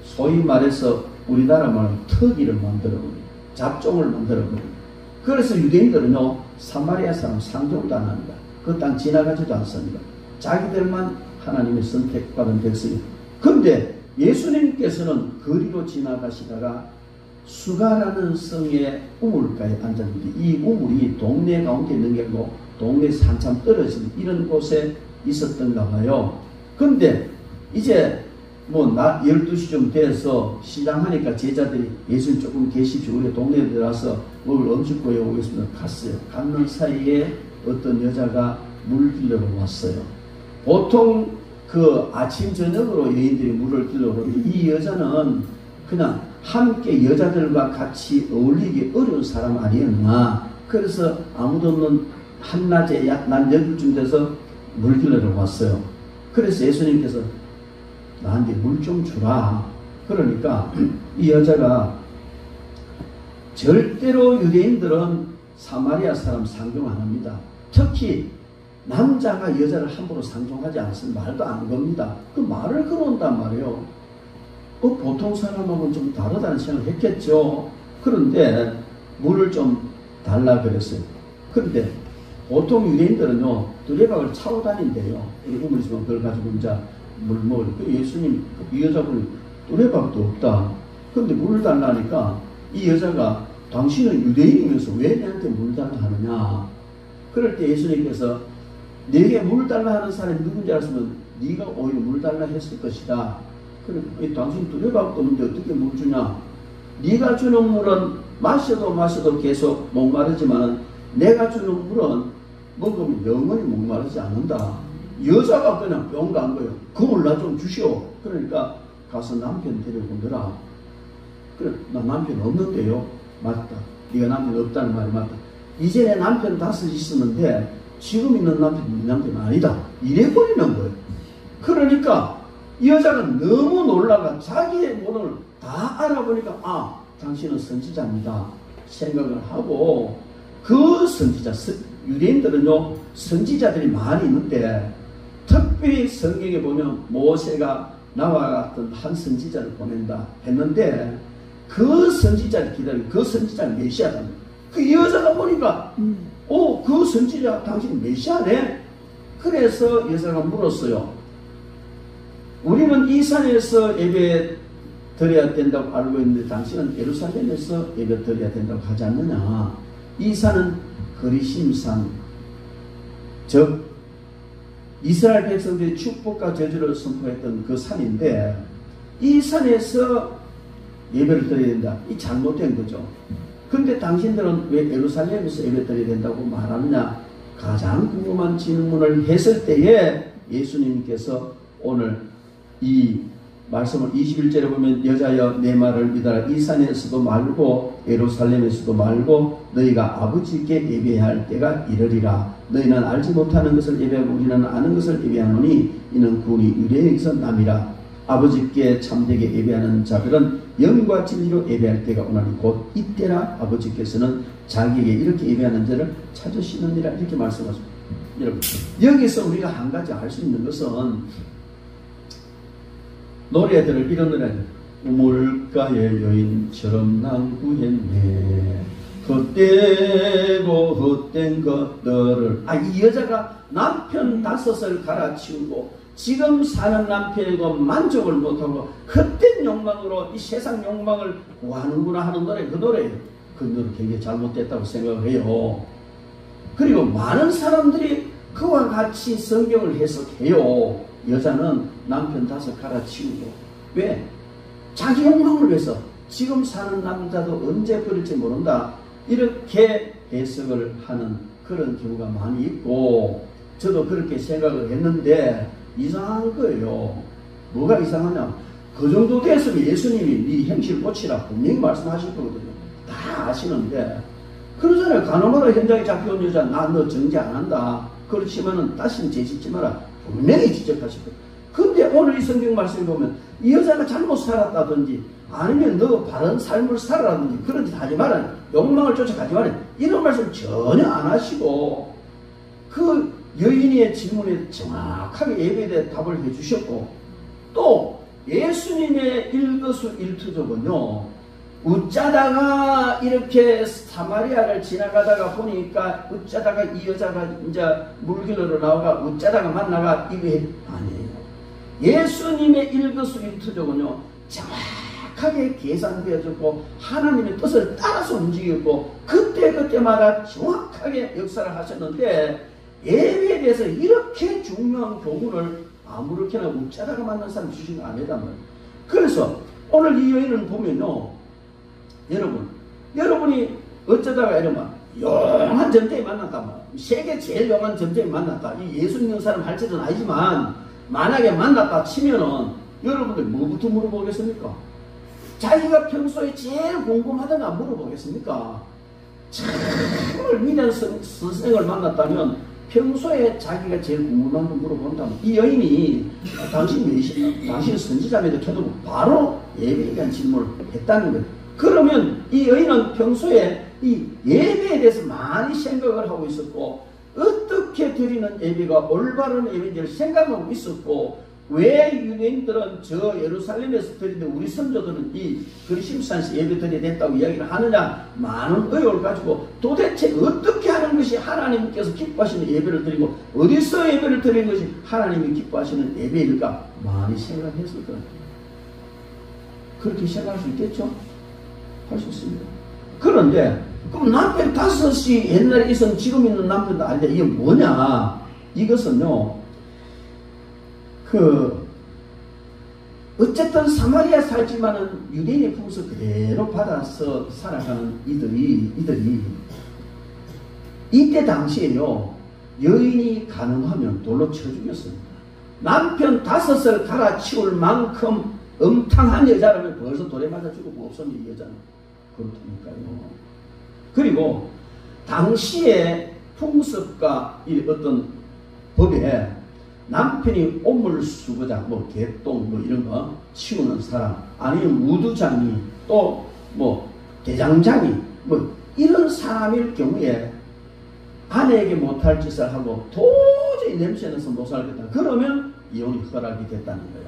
소위 말해서 우리나라 말로 터기를 만들어버려요. 잡종을 만들어버려요. 그래서 유대인들은요 사마리아 사람 상종도 안 합니다. 그 땅 지나가지도 않습니다. 자기들만 하나님의 선택받은 백성이에요. 근데 예수님께서는 거리로 지나가시다가 수가라는 성의 우물가에 앉았는데, 이 우물이 동네 가운데 있는 게 아니고 동네에서 한참 떨어진 이런 곳에 있었던가 봐요. 근데 이제 낮 12시쯤 돼서 시장하니까 제자들이 예수님 조금 계십시오. 우리 동네에 들어와서 먹을 음식 구해오겠습니다. 갔어요. 갔는 사이에 어떤 여자가 물 길러러 왔어요. 보통 아침 저녁으로 여인들이 물을 길러러 오는데, 이 여자는 그냥 함께 여자들과 같이 어울리기 어려운 사람 아니었나. 그래서 아무도 없는 한낮에 낮 8시쯤 돼서 물 길러러 왔어요. 그래서 예수님께서 나한테 물 좀 주라. 그러니까 이 여자가, 절대로 유대인들은 사마리아 사람 상종 안 합니다. 특히 남자가 여자를 함부로 상종하지 않았으면 말도 안 겁니다. 그 말을 걸어온단 말이에요. 보통 사람하고는 좀 다르다는 생각을 했겠죠. 그런데 물을 좀 달라 그랬어요. 그런데 보통 유대인들은요, 두레박을 차고 다닌대요. 우물 있으면 그걸 가지고 이제 물 먹을. 예수님, 이 여자분이 두레박도 없다. 그런데 물을 달라니까 이 여자가 당신은 유대인이면서 왜 내한테 물 달라 하느냐. 그럴 때 예수님께서 내게 물 달라 하는 사람이 누군지 알았으면 네가 오히려 물 달라 했을 것이다. 그래, 당신 두레박도 없는데 어떻게 물 주냐. 네가 주는 물은 마셔도 계속 목마르지만 내가 주는 물은 먹으면 영원히 목마르지 않는다. 여자가 그냥 병 간 거예요. 그 물 나 좀 주시오. 그러니까 가서 남편 데리고 오더라. 그래, 나 남편 없는데요. 맞다. 네가 남편 없다는 말이 맞다. 이전에 남편 5 있었는데 지금 있는 남편이 네 남편 아니다. 이래버리는 거예요. 그러니까 이 여자가 너무 놀라가 자기의 모습을 다 알아보니까 아, 당신은 선지자입니다 생각을 하고, 그 선지자, 유대인들은요 선지자들이 많이 있는데 특별히 성경에 보면 모세가 나와 같은 한 선지자를 보낸다 했는데 그 선지자를 기다리고 그 선지자는 메시아다. 그 여자가 보니까 그 선지자 당신 메시아네. 그래서 여자가 물었어요. 우리는 이 산에서 예배 드려야 된다고 알고 있는데 당신은 예루살렘에서 예배 드려야 된다고 하지 않느냐. 이 산은 거리심산, 즉 이스라엘 백성들이 축복과 저주를 선포했던 그 산인데 이 산에서 예배를 드려야 된다. 이 잘못된 거죠. 근데 당신들은 왜 예루살렘에서 예배 드려야 된다고 말하느냐. 가장 궁금한 질문을 했을 때에 예수님께서 오늘 이 말씀을 21절에 보면 여자여 내 말을 믿어라. 이 산에서도 말고 예루살렘에서도 말고 너희가 아버지께 예배해야 할 때가 이르리라. 너희는 알지 못하는 것을 예배하고 우리는 아는 것을 예배하노니 이는 구원이 유대인에게서 남이라. 아버지께 참되게 예배하는 자들은 영과 진리로 예배할 때가 오나니 곧 이때라. 아버지께서는 자기에게 이렇게 예배하는 자를 찾으시느니라. 이렇게 말씀하십니다. 여러분, 여기서 우리가 한 가지 알 수 있는 것은 노래들을 이런 노래, 우물가의 여인처럼 난 구했네. 헛되고 헛된 것들을. 이 여자가 남편 5을 갈아치우고 지금 사는 남편이고 만족을 못하고 헛된 욕망으로 이 세상 욕망을 구하는구나 하는 노래, 그 노래예요. 그 노래 굉장히 잘못됐다고 생각을 해요. 그리고 많은 사람들이 그와 같이 성경을 해석해요. 여자는 남편 5 갈아치우고. 왜? 자기 욕망을 위해서. 지금 사는 남자도 언제 버릴지 모른다. 이렇게 해석을 하는 그런 경우가 많이 있고, 저도 그렇게 생각을 했는데 이상한 거예요. 뭐가 이상하냐. 그 정도 됐으면 예수님이 네 행실 고치라 분명히 말씀하실 거거든요. 다 아시는데. 그러잖아요. 가늠하러 현장에 잡혀온 여자 나 너 정죄 안 한다. 그렇지만은 다시는 죄짓지 마라. 분명히 지적하실 거예요. 근데 오늘 이 성경 말씀을 보면 이 여자가 잘못 살았다든지 아니면 너 바른 삶을 살아라든지 그런 짓 하지 마라. 욕망을 쫓아가지 마라. 이런 말씀 전혀 안 하시고 그 여인의 질문에 정확하게 예배에 대해 답을 해주셨고, 또 예수님의 일거수일투족은요, 어쩌다가 이렇게 사마리아를 지나가다가 보니까 어쩌다가 이 여자가 이제 물길로 나와가 어쩌다가 만나가 이게 아니에요. 예수님의 일거수일투족은요 정확하게 계산되어졌고 하나님의 뜻을 따라서 움직였고 그때마다 정확하게 역사를 하셨는데, 예배에 대해서 이렇게 중요한 교훈을 아무렇게나 어쩌다가 만난 사람 주신 거 아니단 말이에요. 그래서 오늘 이 여인을 보면요, 여러분이 어쩌다가 이러면 용한 점쟁이 만났다 말이야. 세계 제일 용한 점쟁이 만났다. 이 예수 믿는 사람 할 짓은 아니지만 만약에 만났다 치면은 여러분들 뭐부터 물어보겠습니까? 자기가 평소에 제일 궁금하던 거 물어보겠습니까? 정말 위대한 선생을 만났다면 평소에 자기가 제일 궁금한 거 물어본다면, 이 여인이 당신 선지자매도 켜두고 바로 예배에 대한 질문을 했다는 거예요. 그러면 이 여인은 평소에 이 예배에 대해서 많이 생각을 하고 있었고 어떻게 드리는 예배가 올바른 예배인지를 생각하고 있었고, 왜 유대인들은 저 예루살렘에서 드리는데 우리 선조들은 이 그리심산에서 예배 드려야 된다고 이야기를 하느냐, 많은 의혹을 가지고 도대체 어떻게 하는 것이 하나님께서 기뻐하시는 예배를 드리고 어디서 예배를 드리는 것이 하나님이 기뻐하시는 예배일까 많이 생각했을 거예요. 그렇게 생각할 수 있겠죠? 할 수 있습니다. 그런데 그럼 남편 5이 옛날에 있었던 지금 있는 남편도 아닌데 이게 뭐냐? 이것은요, 어쨌든 사마리아 살지만은 유대인의 풍습 그대로 받아서 살아가는 이들이 이때 당시에요, 여인이 가능하면 돌로 쳐 죽였습니다. 남편 5을 갈아치울 만큼 엄탕한 여자라면 벌써 돌에 맞아 죽고 없었는 이 여자는. 그렇다니까요. 그리고 당시의 풍습과 이 어떤 법에 남편이 오물수거자, 뭐 개똥 뭐 이런 거 치우는 사람, 아니면 무두장이, 또 뭐 대장장이, 뭐 이런 사람일 경우에 아내에게 못할 짓을 하고 도저히 냄새나서 못 살겠다, 그러면 이혼이 허락이 됐다는 거예요.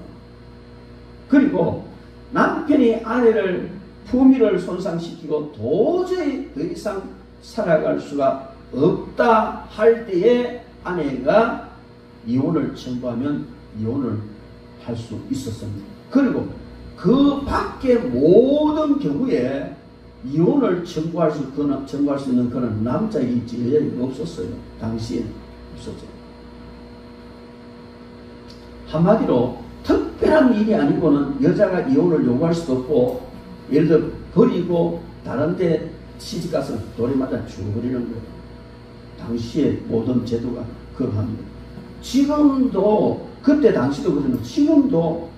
그리고 남편이 아내를 품위를 손상시키고 도저히 더 이상 살아갈 수가 없다 할 때에 아내가 이혼을 청구하면 이혼을 할 수 있었습니다. 그리고 그 밖의 모든 경우에 이혼을 청구할 수 있는 그런 남자이지 여자가 없었어요. 당시에는 없었죠. 한마디로 특별한 일이 아니고는 여자가 이혼을 요구할 수도 없고, 예를 들어 버리고 다른 데 시집가서 돌에 맞아 죽어버리는 거예요. 당시의 모든 제도가 그러합니다. 지금도, 그때 당시도 그러면 지금도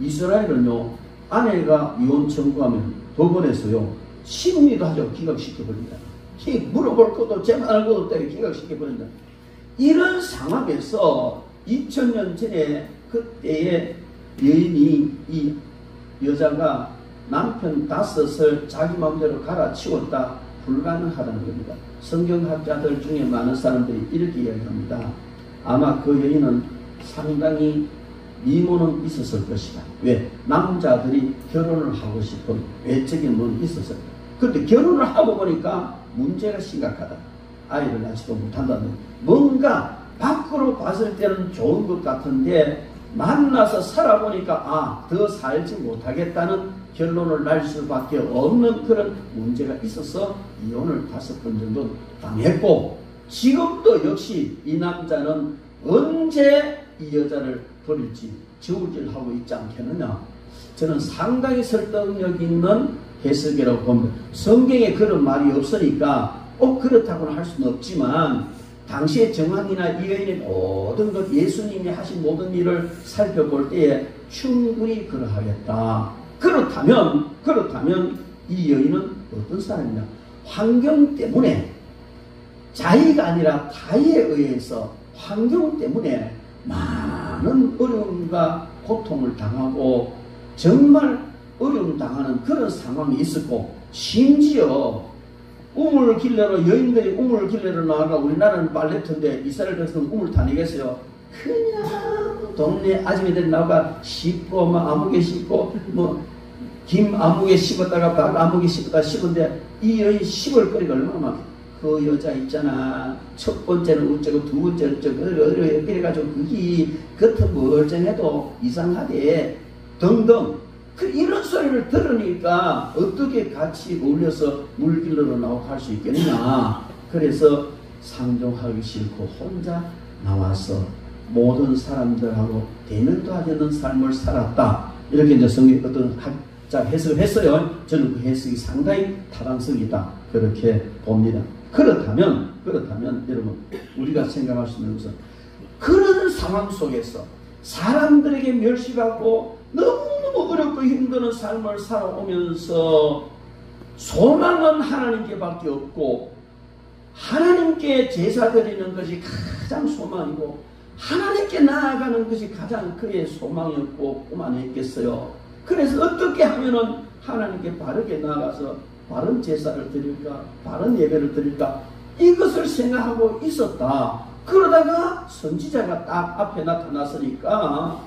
이스라엘은요, 아내가 이혼 청구하면 법원에서요 심리도 하죠. 기각시켜버린다. 물어볼 것도 재판할 것도 때문에 기각시켜버린다. 이런 상황에서 2000년 전에 그때의 여인이, 이 여자가 남편 5을 자기 마음대로 갈아치웠다, 불가능하다는 겁니다. 성경학자들 중에 많은 사람들이 이렇게 이야기합니다. 아마 그 여인은 상당히 미모는 있었을 것이다. 왜? 남자들이 결혼을 하고 싶은 외적인 면이 있었어요. 그런데 결혼을 하고 보니까 문제가 심각하다. 아이를 낳지도 못한다는, 뭔가 밖으로 봤을 때는 좋은 것 같은데 만나서 살아보니까 더 살지 못하겠다는 결론을 날 수밖에 없는 그런 문제가 있어서 이혼을 5번 정도 당했고, 지금도 역시 이 남자는 언제 이 여자를 버릴지 저울질하고 있지 않겠느냐. 저는 상당히 설득력 있는 해석이라고 봅니다. 성경에 그런 말이 없으니까 그렇다고는 할 수는 없지만, 당시의 정황이나 이 여인의 모든 것, 예수님이 하신 모든 일을 살펴볼 때에 충분히 그러하겠다. 그렇다면 이 여인은 어떤 사람이냐? 환경 때문에, 자의가 아니라 타의에 의해서 환경 때문에 많은 어려움과 고통을 당하고 정말 어려움 당하는 그런 상황이 있었고, 심지어 우물길래로, 여인들이 우물길래로 나와가, 우리나라는 빨래터인데 이스라엘에서는 우물 다니겠어요? 그냥 동네 아줌마들이 나와가 씻고, 막 아무개 씻고, 뭐 김 아무개 씹었다가 밥 아무개 씹었다가 씹은데, 이 여인 씹을 거리가 얼마나 많아. 그 여자 있잖아, 첫 번째는 어쩌고 두 번째는 어쩌고 그래가지고 그게 겉은 멀쩡해도 이상하대 등등, 이런 소리를 들으니까 어떻게 같이 어울려서 물길로 나오고 할 수 있겠느냐. 그래서 상종하기 싫고 혼자 나와서 모든 사람들하고 대면도 하지 않는 삶을 살았다. 이렇게 이제 성경 어떤 학자 해석을 했어요. 저는 그 해석이 상당히 타당성이다, 그렇게 봅니다. 그렇다면 여러분, 우리가 생각할 수 있는 것은, 그런 상황 속에서 사람들에게 멸시받고 너무너무 어렵고 힘든 삶을 살아오면서 소망은 하나님께 밖에 없고, 하나님께 제사 드리는 것이 가장 소망이고, 하나님께 나아가는 것이 가장 그의 소망이었고 꿈 아니었겠어요. 그래서 어떻게 하면은 하나님께 바르게 나아가서 바른 제사를 드릴까, 바른 예배를 드릴까, 이것을 생각하고 있었다. 그러다가 선지자가 딱 앞에 나타났으니까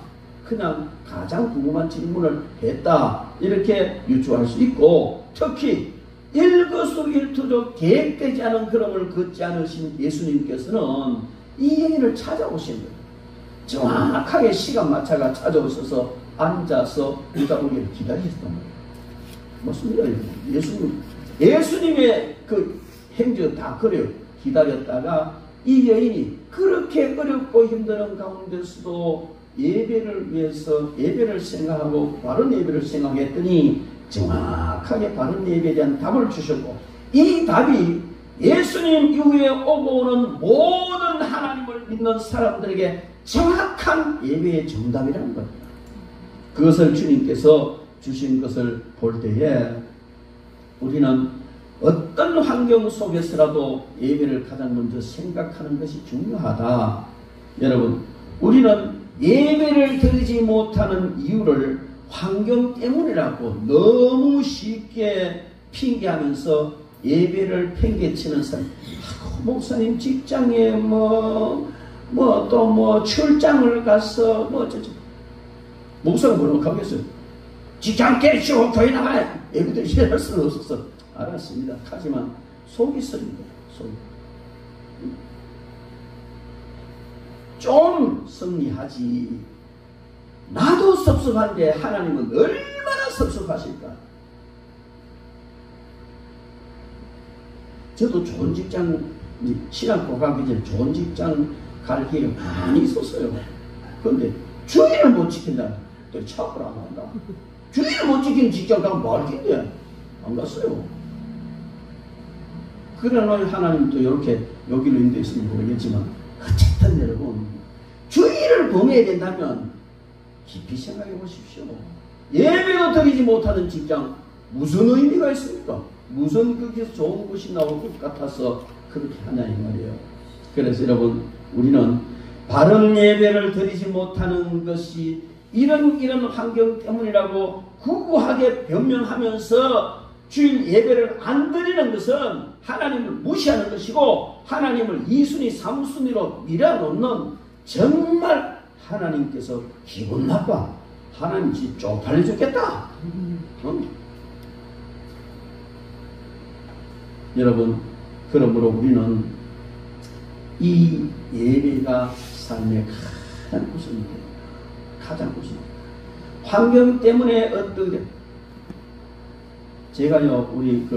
그냥 가장 궁금한 질문을 했다. 이렇게 유추할 수 있고, 특히 일거수일투족 계획되지 않은 걸음을 걷지 않으신 예수님께서는 이 여인을 찾아오신 거예요. 정확하게 시간 마차가 찾아오셔서 앉아서 유다 오기를 기다리셨단 말이에요. 맞습니다. 예수님의 그 행적 다 그래요. 기다렸다가 이 여인이 그렇게 어렵고 힘든 가운데서도 예배를 위해서 예배를 생각하고 바른 예배를 생각했더니 정확하게 바른 예배에 대한 답을 주셨고, 이 답이 예수님 이후에 오고 오는 모든 하나님을 믿는 사람들에게 정확한 예배의 정답이라는 겁니다. 그것을 주님께서 주신 것을 볼 때에 우리는 어떤 환경 속에서라도 예배를 가장 먼저 생각하는 것이 중요하다. 여러분, 우리는 예배를 드리지 못하는 이유를 환경 때문이라고 너무 쉽게 핑계하면서 예배를 팽개치는 사람, 목사님 직장에 또 출장을 가서 어쩌죠. 목사가 뭐라고 하겠어요? 직장 깨시고 교회 나가야 예배도 일할 수는 없었어. 알았습니다. 하지만 속이 쓰린 거예요. 속이. 좀 승리하지. 나도 섭섭한데 하나님은 얼마나 섭섭하실까. 저도 좋은 직장, 신학 가기 전에 좋은 직장 갈 기회가 많이 있었어요. 그런데 주의를 못 지킨다. 또 차고를 안 한다. 주의를 못 지키는 직장 가면 뭐 할 텐데? 안 갔어요. 그러나 하나님도 이렇게 여기로 인도했으면 모르겠지만, 어쨌든 여러분, 주의를 범해야 된다면 깊이 생각해 보십시오. 예배도 드리지 못하는 직장, 무슨 의미가 있습니까? 무슨 거기서 좋은 것이 나올 것 같아서 그렇게 하냐 이 말이에요. 그래서 여러분, 우리는 바른 예배를 드리지 못하는 것이 이런 환경 때문이라고 구구하게 변명하면서 주일 예배를 안 드리는 것은 하나님을 무시하는 것이고, 하나님을 2순위 3순위로 밀어놓는, 정말 하나님께서 기분 나빠. 하나님 지 쪽팔려 죽겠다. 여러분, 그러므로 우리는 이 예배가 삶의 가장 우선이 됩니다. 가장 우선. 환경 때문에 어떻게, 제가요, 우리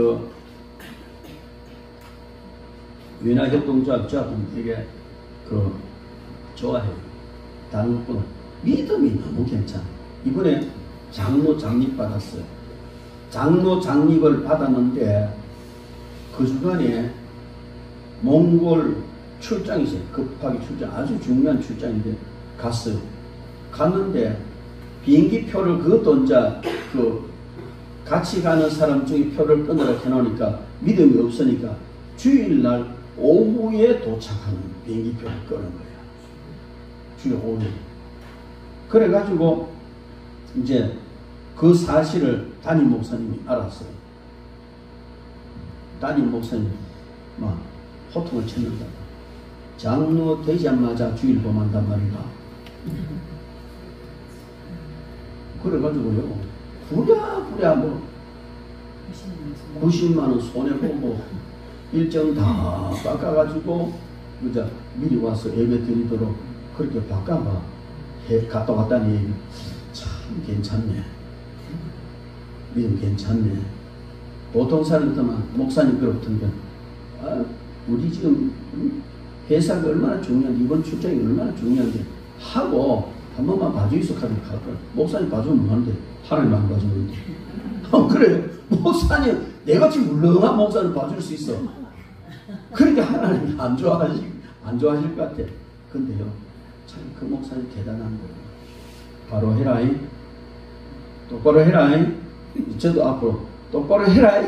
연합협동조합 되게 좋아해요. 다른 것보다 믿음이 너무 괜찮아. 이번에 장로 장립 받았어요. 장로 장립을 받았는데 그 주간에 몽골 출장이 있어요. 급하게 출장, 아주 중요한 출장인데 갔어요. 갔는데 비행기 표를, 그것도 이제 같이 가는 사람 중에 표를 끊으라 해놓으니까 믿음이 없으니까 주일날 오후에 도착하는 비행기 표를 끊은 거예요. 주일 오후에. 그래가지고 이제 그 사실을 담임 목사님이 알았어요. 담임 목사님이 막 호통을 쳤는다. 장로 되자마자 주일 범한단 말이다. 그래가지고요, 부랴부랴 90만원 손해보고 일정 다 깎아가지고 미리 와서 예배 드리도록 그렇게 바꿔봐. 갔다 왔다니 얘기. 참 괜찮네. 믿음 괜찮네. 보통 사람들만 목사님 그렇던데, 우리 지금 회사가 얼마나 중요한데, 이번 출장이 얼마나 중요한데 하고 한 번만 봐주이소 하면 갈 거야. 목사님 봐주면 뭐하는데 하나님 안 봐주는데. 그래요. 목사님, 내가 지금 물렁한 목사님 봐줄 수 있어. 그러니까 하나님이 안 좋아하실 것 같아. 근데요, 참 그 목사님 대단한 거예요. 바로 해라이. 똑바로 해라이. 저도 앞으로 똑바로 해라이.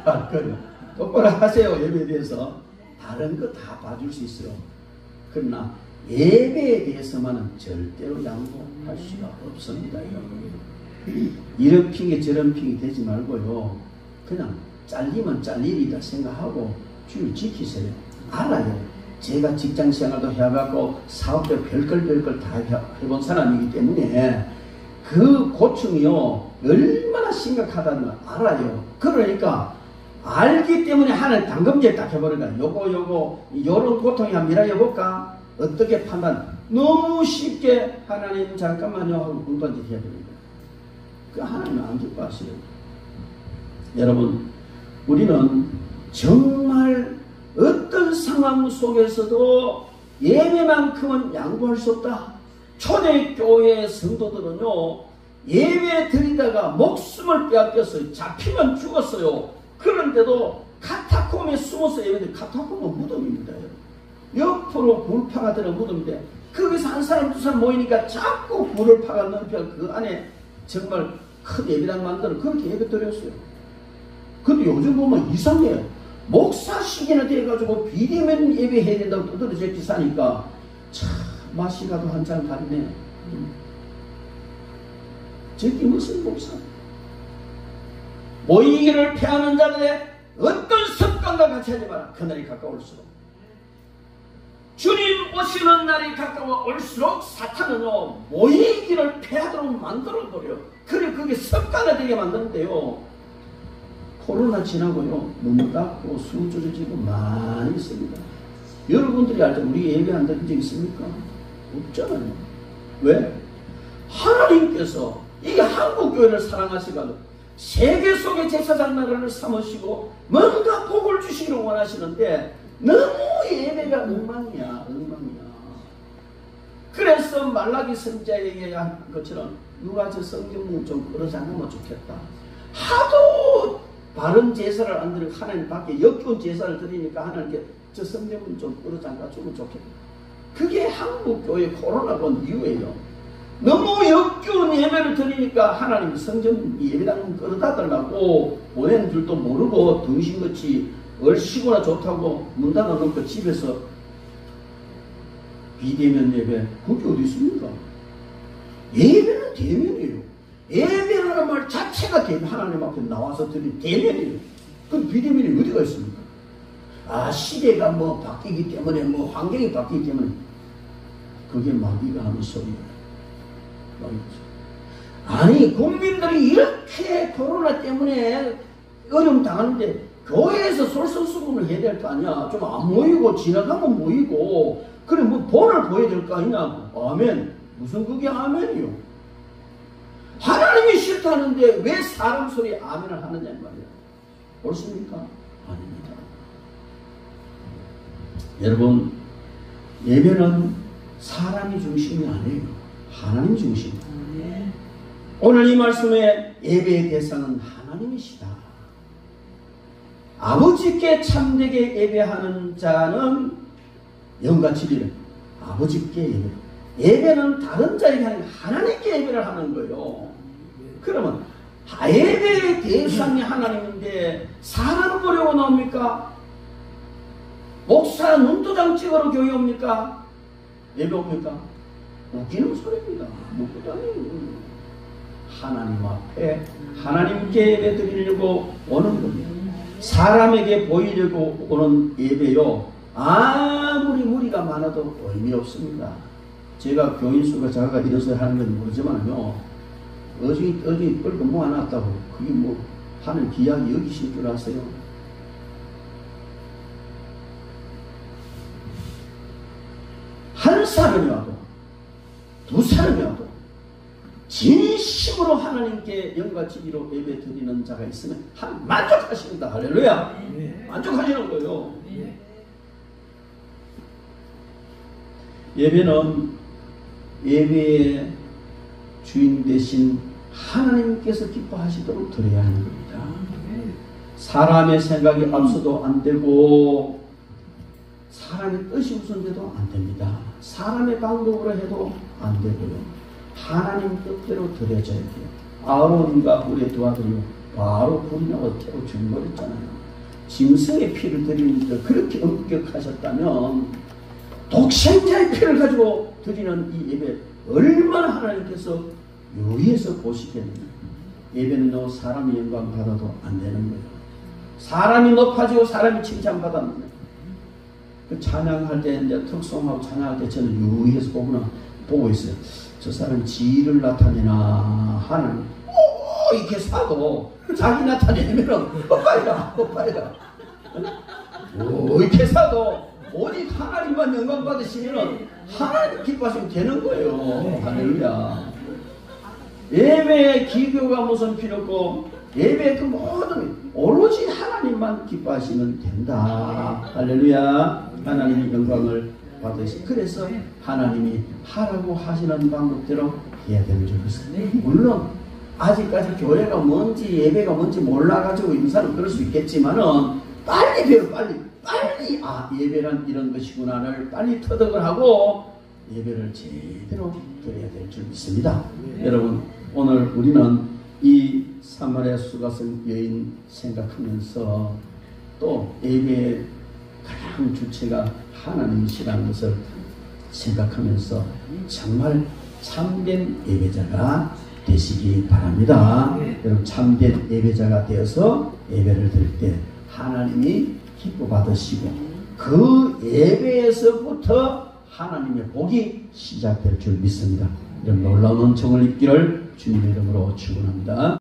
할 거예요. 똑바로 하세요. 예배에 대해서. 다른 거 다 봐줄 수 있어요. 그러나 예배에 대해서만은 절대로 양보할 수가 없습니다. 이런 핑계 저런 핑계 되지 말고요, 그냥 잘리면 잘리리다 생각하고 주일 지키세요. 알아요. 제가 직장 생활도 해갖고 사업도 별걸 다 해본 사람이기 때문에 그 고충이요 얼마나 심각하다는 걸 알아요. 그러니까 알기 때문에 하나님 당금질 딱 해버리니까 요런 고통이 한번 미라해볼까? 어떻게 판단? 너무 쉽게 하나님 잠깐만요 하고 군단지 해버립니다. 그 하나님은 안 기뻐하세요. 여러분, 우리는 정말 어떤 상황 속에서도 예배만큼은 양보할 수 없다. 초대교회 성도들은요, 예배 드리다가 목숨을 빼앗겼어요. 잡히면 죽었어요. 그런데도 카타콤에 숨어서 예배드려요. 카타콤은 무덤입니다. 옆으로 불 파가 들어 무덤인데, 거기서 한 사람 두 사람 모이니까 자꾸 불을 파가 넘겨 그 안에 정말 큰 예배당 만들어 그렇게 예배 드렸어요. 근데 요즘 보면 이상해요. 목사식이나 돼가지고 비대면 예배해야 된다고 떠들어져 기사니까 참 맛이 가도 한 잔 다르네. 저기 무슨 목사? 모이기를 패하는 자들의 어떤 습관과 같이 하지 마라. 그날이 가까울수록, 주님 오시는 날이 가까워 올수록 사탄은요 모이기를 패하도록 만들어버려. 그래 그게 습관화 되게 만드는데요, 코로나 지나고요 눈 닫고 수주해지고 많이 있습니다. 여러분들이 알 때 우리 예배 안 드린 적 있습니까? 없잖아요. 왜? 하나님께서 이게 한국교회를 사랑하시고 세계 속의 제사장 나라를 삼으시고 뭔가 복을 주시기를 원하시는데 너무 예배가 엉망이야. 그래서 말라기 선지자에게 한 것처럼 누가 저 성경문 좀 끌어서 하면 좋겠다. 하도 바른 제사를 안 드리고 하나님 밖에 역겨운 제사를 드리니까 하나님께 저 성경문 좀 끌어잠가 주면 좋겠다. 그게 한국교회 코로나가 온 이유예요. 너무 역겨운 예배를 드리니까 하나님 성전 예배당 끌어다 달라고 보낸 줄도 모르고 등신같이 얼씨구나 좋다고 문 닫아놓고 집에서 비대면 예배, 그게 어디 있습니까? 예배는 대면이에요. 예배라는 말 자체가 대면, 하나님 앞에 나와서 드린 대면이에요. 그럼 비대면이 어디가 있습니까? 아, 시대가 뭐 바뀌기 때문에, 뭐 환경이 바뀌기 때문에, 그게 마귀가 하는 소리예요. 아니, 국민들이 이렇게 코로나 때문에 어려움 당하는데 교회에서 솔선수범을 해야 될 거 아니야. 좀 안 모이고 지나가면 모이고 그래 뭐 본을 보여야 될 거 아니냐고. 아멘. 무슨 그게 아멘이요? 하나님이 싫다는데 왜 사람 소리에 아멘을 하느냐 말이야. 옳습니까? 아닙니다. 여러분, 예배는 사람이 중심이 아니에요. 하나님 중심. 오늘 이 말씀의 예배의 대상은 하나님이시다. 아버지께 참되게 예배하는 자는 영과 진리는 아버지께 예배. 예배는 다른 자에게 아니라 하나님께 예배를 하는 거예요. 그러면 예배의 대상이 하나님인데 사람 보려고 나옵니까? 목사 눈도장 찍으러 교회 옵니까? 예배 옵니까? 웃기는 소리입니다. 묻고도 아니에요. 하나님 앞에 하나님께 예배 드리려고 오는 겁니다. 사람에게 보이려고 오는 예배요, 아무리 무리가 많아도 의미 없습니다. 제가 교인수가 자가 일어서 하는 건 모르지만요, 어디 끌고 모아놨다고 그게 뭐 하는 기약이 여기실 줄 아세요? 한 사람이 와도 두 사람이 와도 진심으로 하나님께 영과 진리로 예배 드리는 자가 있으면 만족하십니다. 할렐루야. 만족하시는 거예요. 예배는 예배의 주인 되신 하나님께서 기뻐하시도록 드려야 하는 겁니다. 사람의 생각이 앞서도 안 되고 사람의 뜻이 우선돼도 안 됩니다. 사람의 방법으로 해도 안 되고요. 하나님 뜻대로 드려져야 돼요. 아론과 우리의 두 아들이 바로 불이 나고 태워 죽여버렸잖아요. 짐승의 피를 드리는데 그렇게 엄격하셨다면 독생자의 피를 가지고 드리는 이 예배 얼마나 하나님께서 유의해서 보시겠느냐. 예배는요, 사람의 영광 받아도 안 되는 거예요. 사람이 높아지고 사람이 칭찬받았는데 그 찬양할 때 이제 특송하고 찬양할 때 저는 유의해서 보고 있어요. 저 사람이 지를 나타내나 하는 이렇게 사도 자기 나타내면은 엇갈이다 이렇게 사도 오직 하나님만 영광 받으시면은 하나님 기뻐하시면 되는 거예요. 할렐루야. 예배의 기교가 무슨 필요 없고 예배의 그 모든 오로지 하나님만 기뻐하시면 된다. 할렐루야. 하나님의 영광을 받으시. 그래서 하나님이 하라고 하시는 방법대로 해야 되는 줄 믿습니다. 물론 아직까지 교회가 뭔지 예배가 뭔지 몰라가지고 있는 사람은 그럴 수 있겠지만은 빨리 배워 빨리 예배란 이런 것이구나를 빨리 터득을 하고 예배를 제대로 드려야 될 줄 믿습니다. 여러분 오늘 우리는 이 사마리아 수가성 여인 생각하면서 또 예배의 가장 주체가 하나님이시라는 것을 생각하면서 정말 참된 예배자가 되시기 바랍니다. 여러분 참된 예배자가 되어서 예배를 드릴 때 하나님이 기뻐 받으시고 그 예배에서부터 하나님의 복이 시작될 줄 믿습니다. 이런 놀라운 은총을 입기를 주님의 이름으로 축원합니다.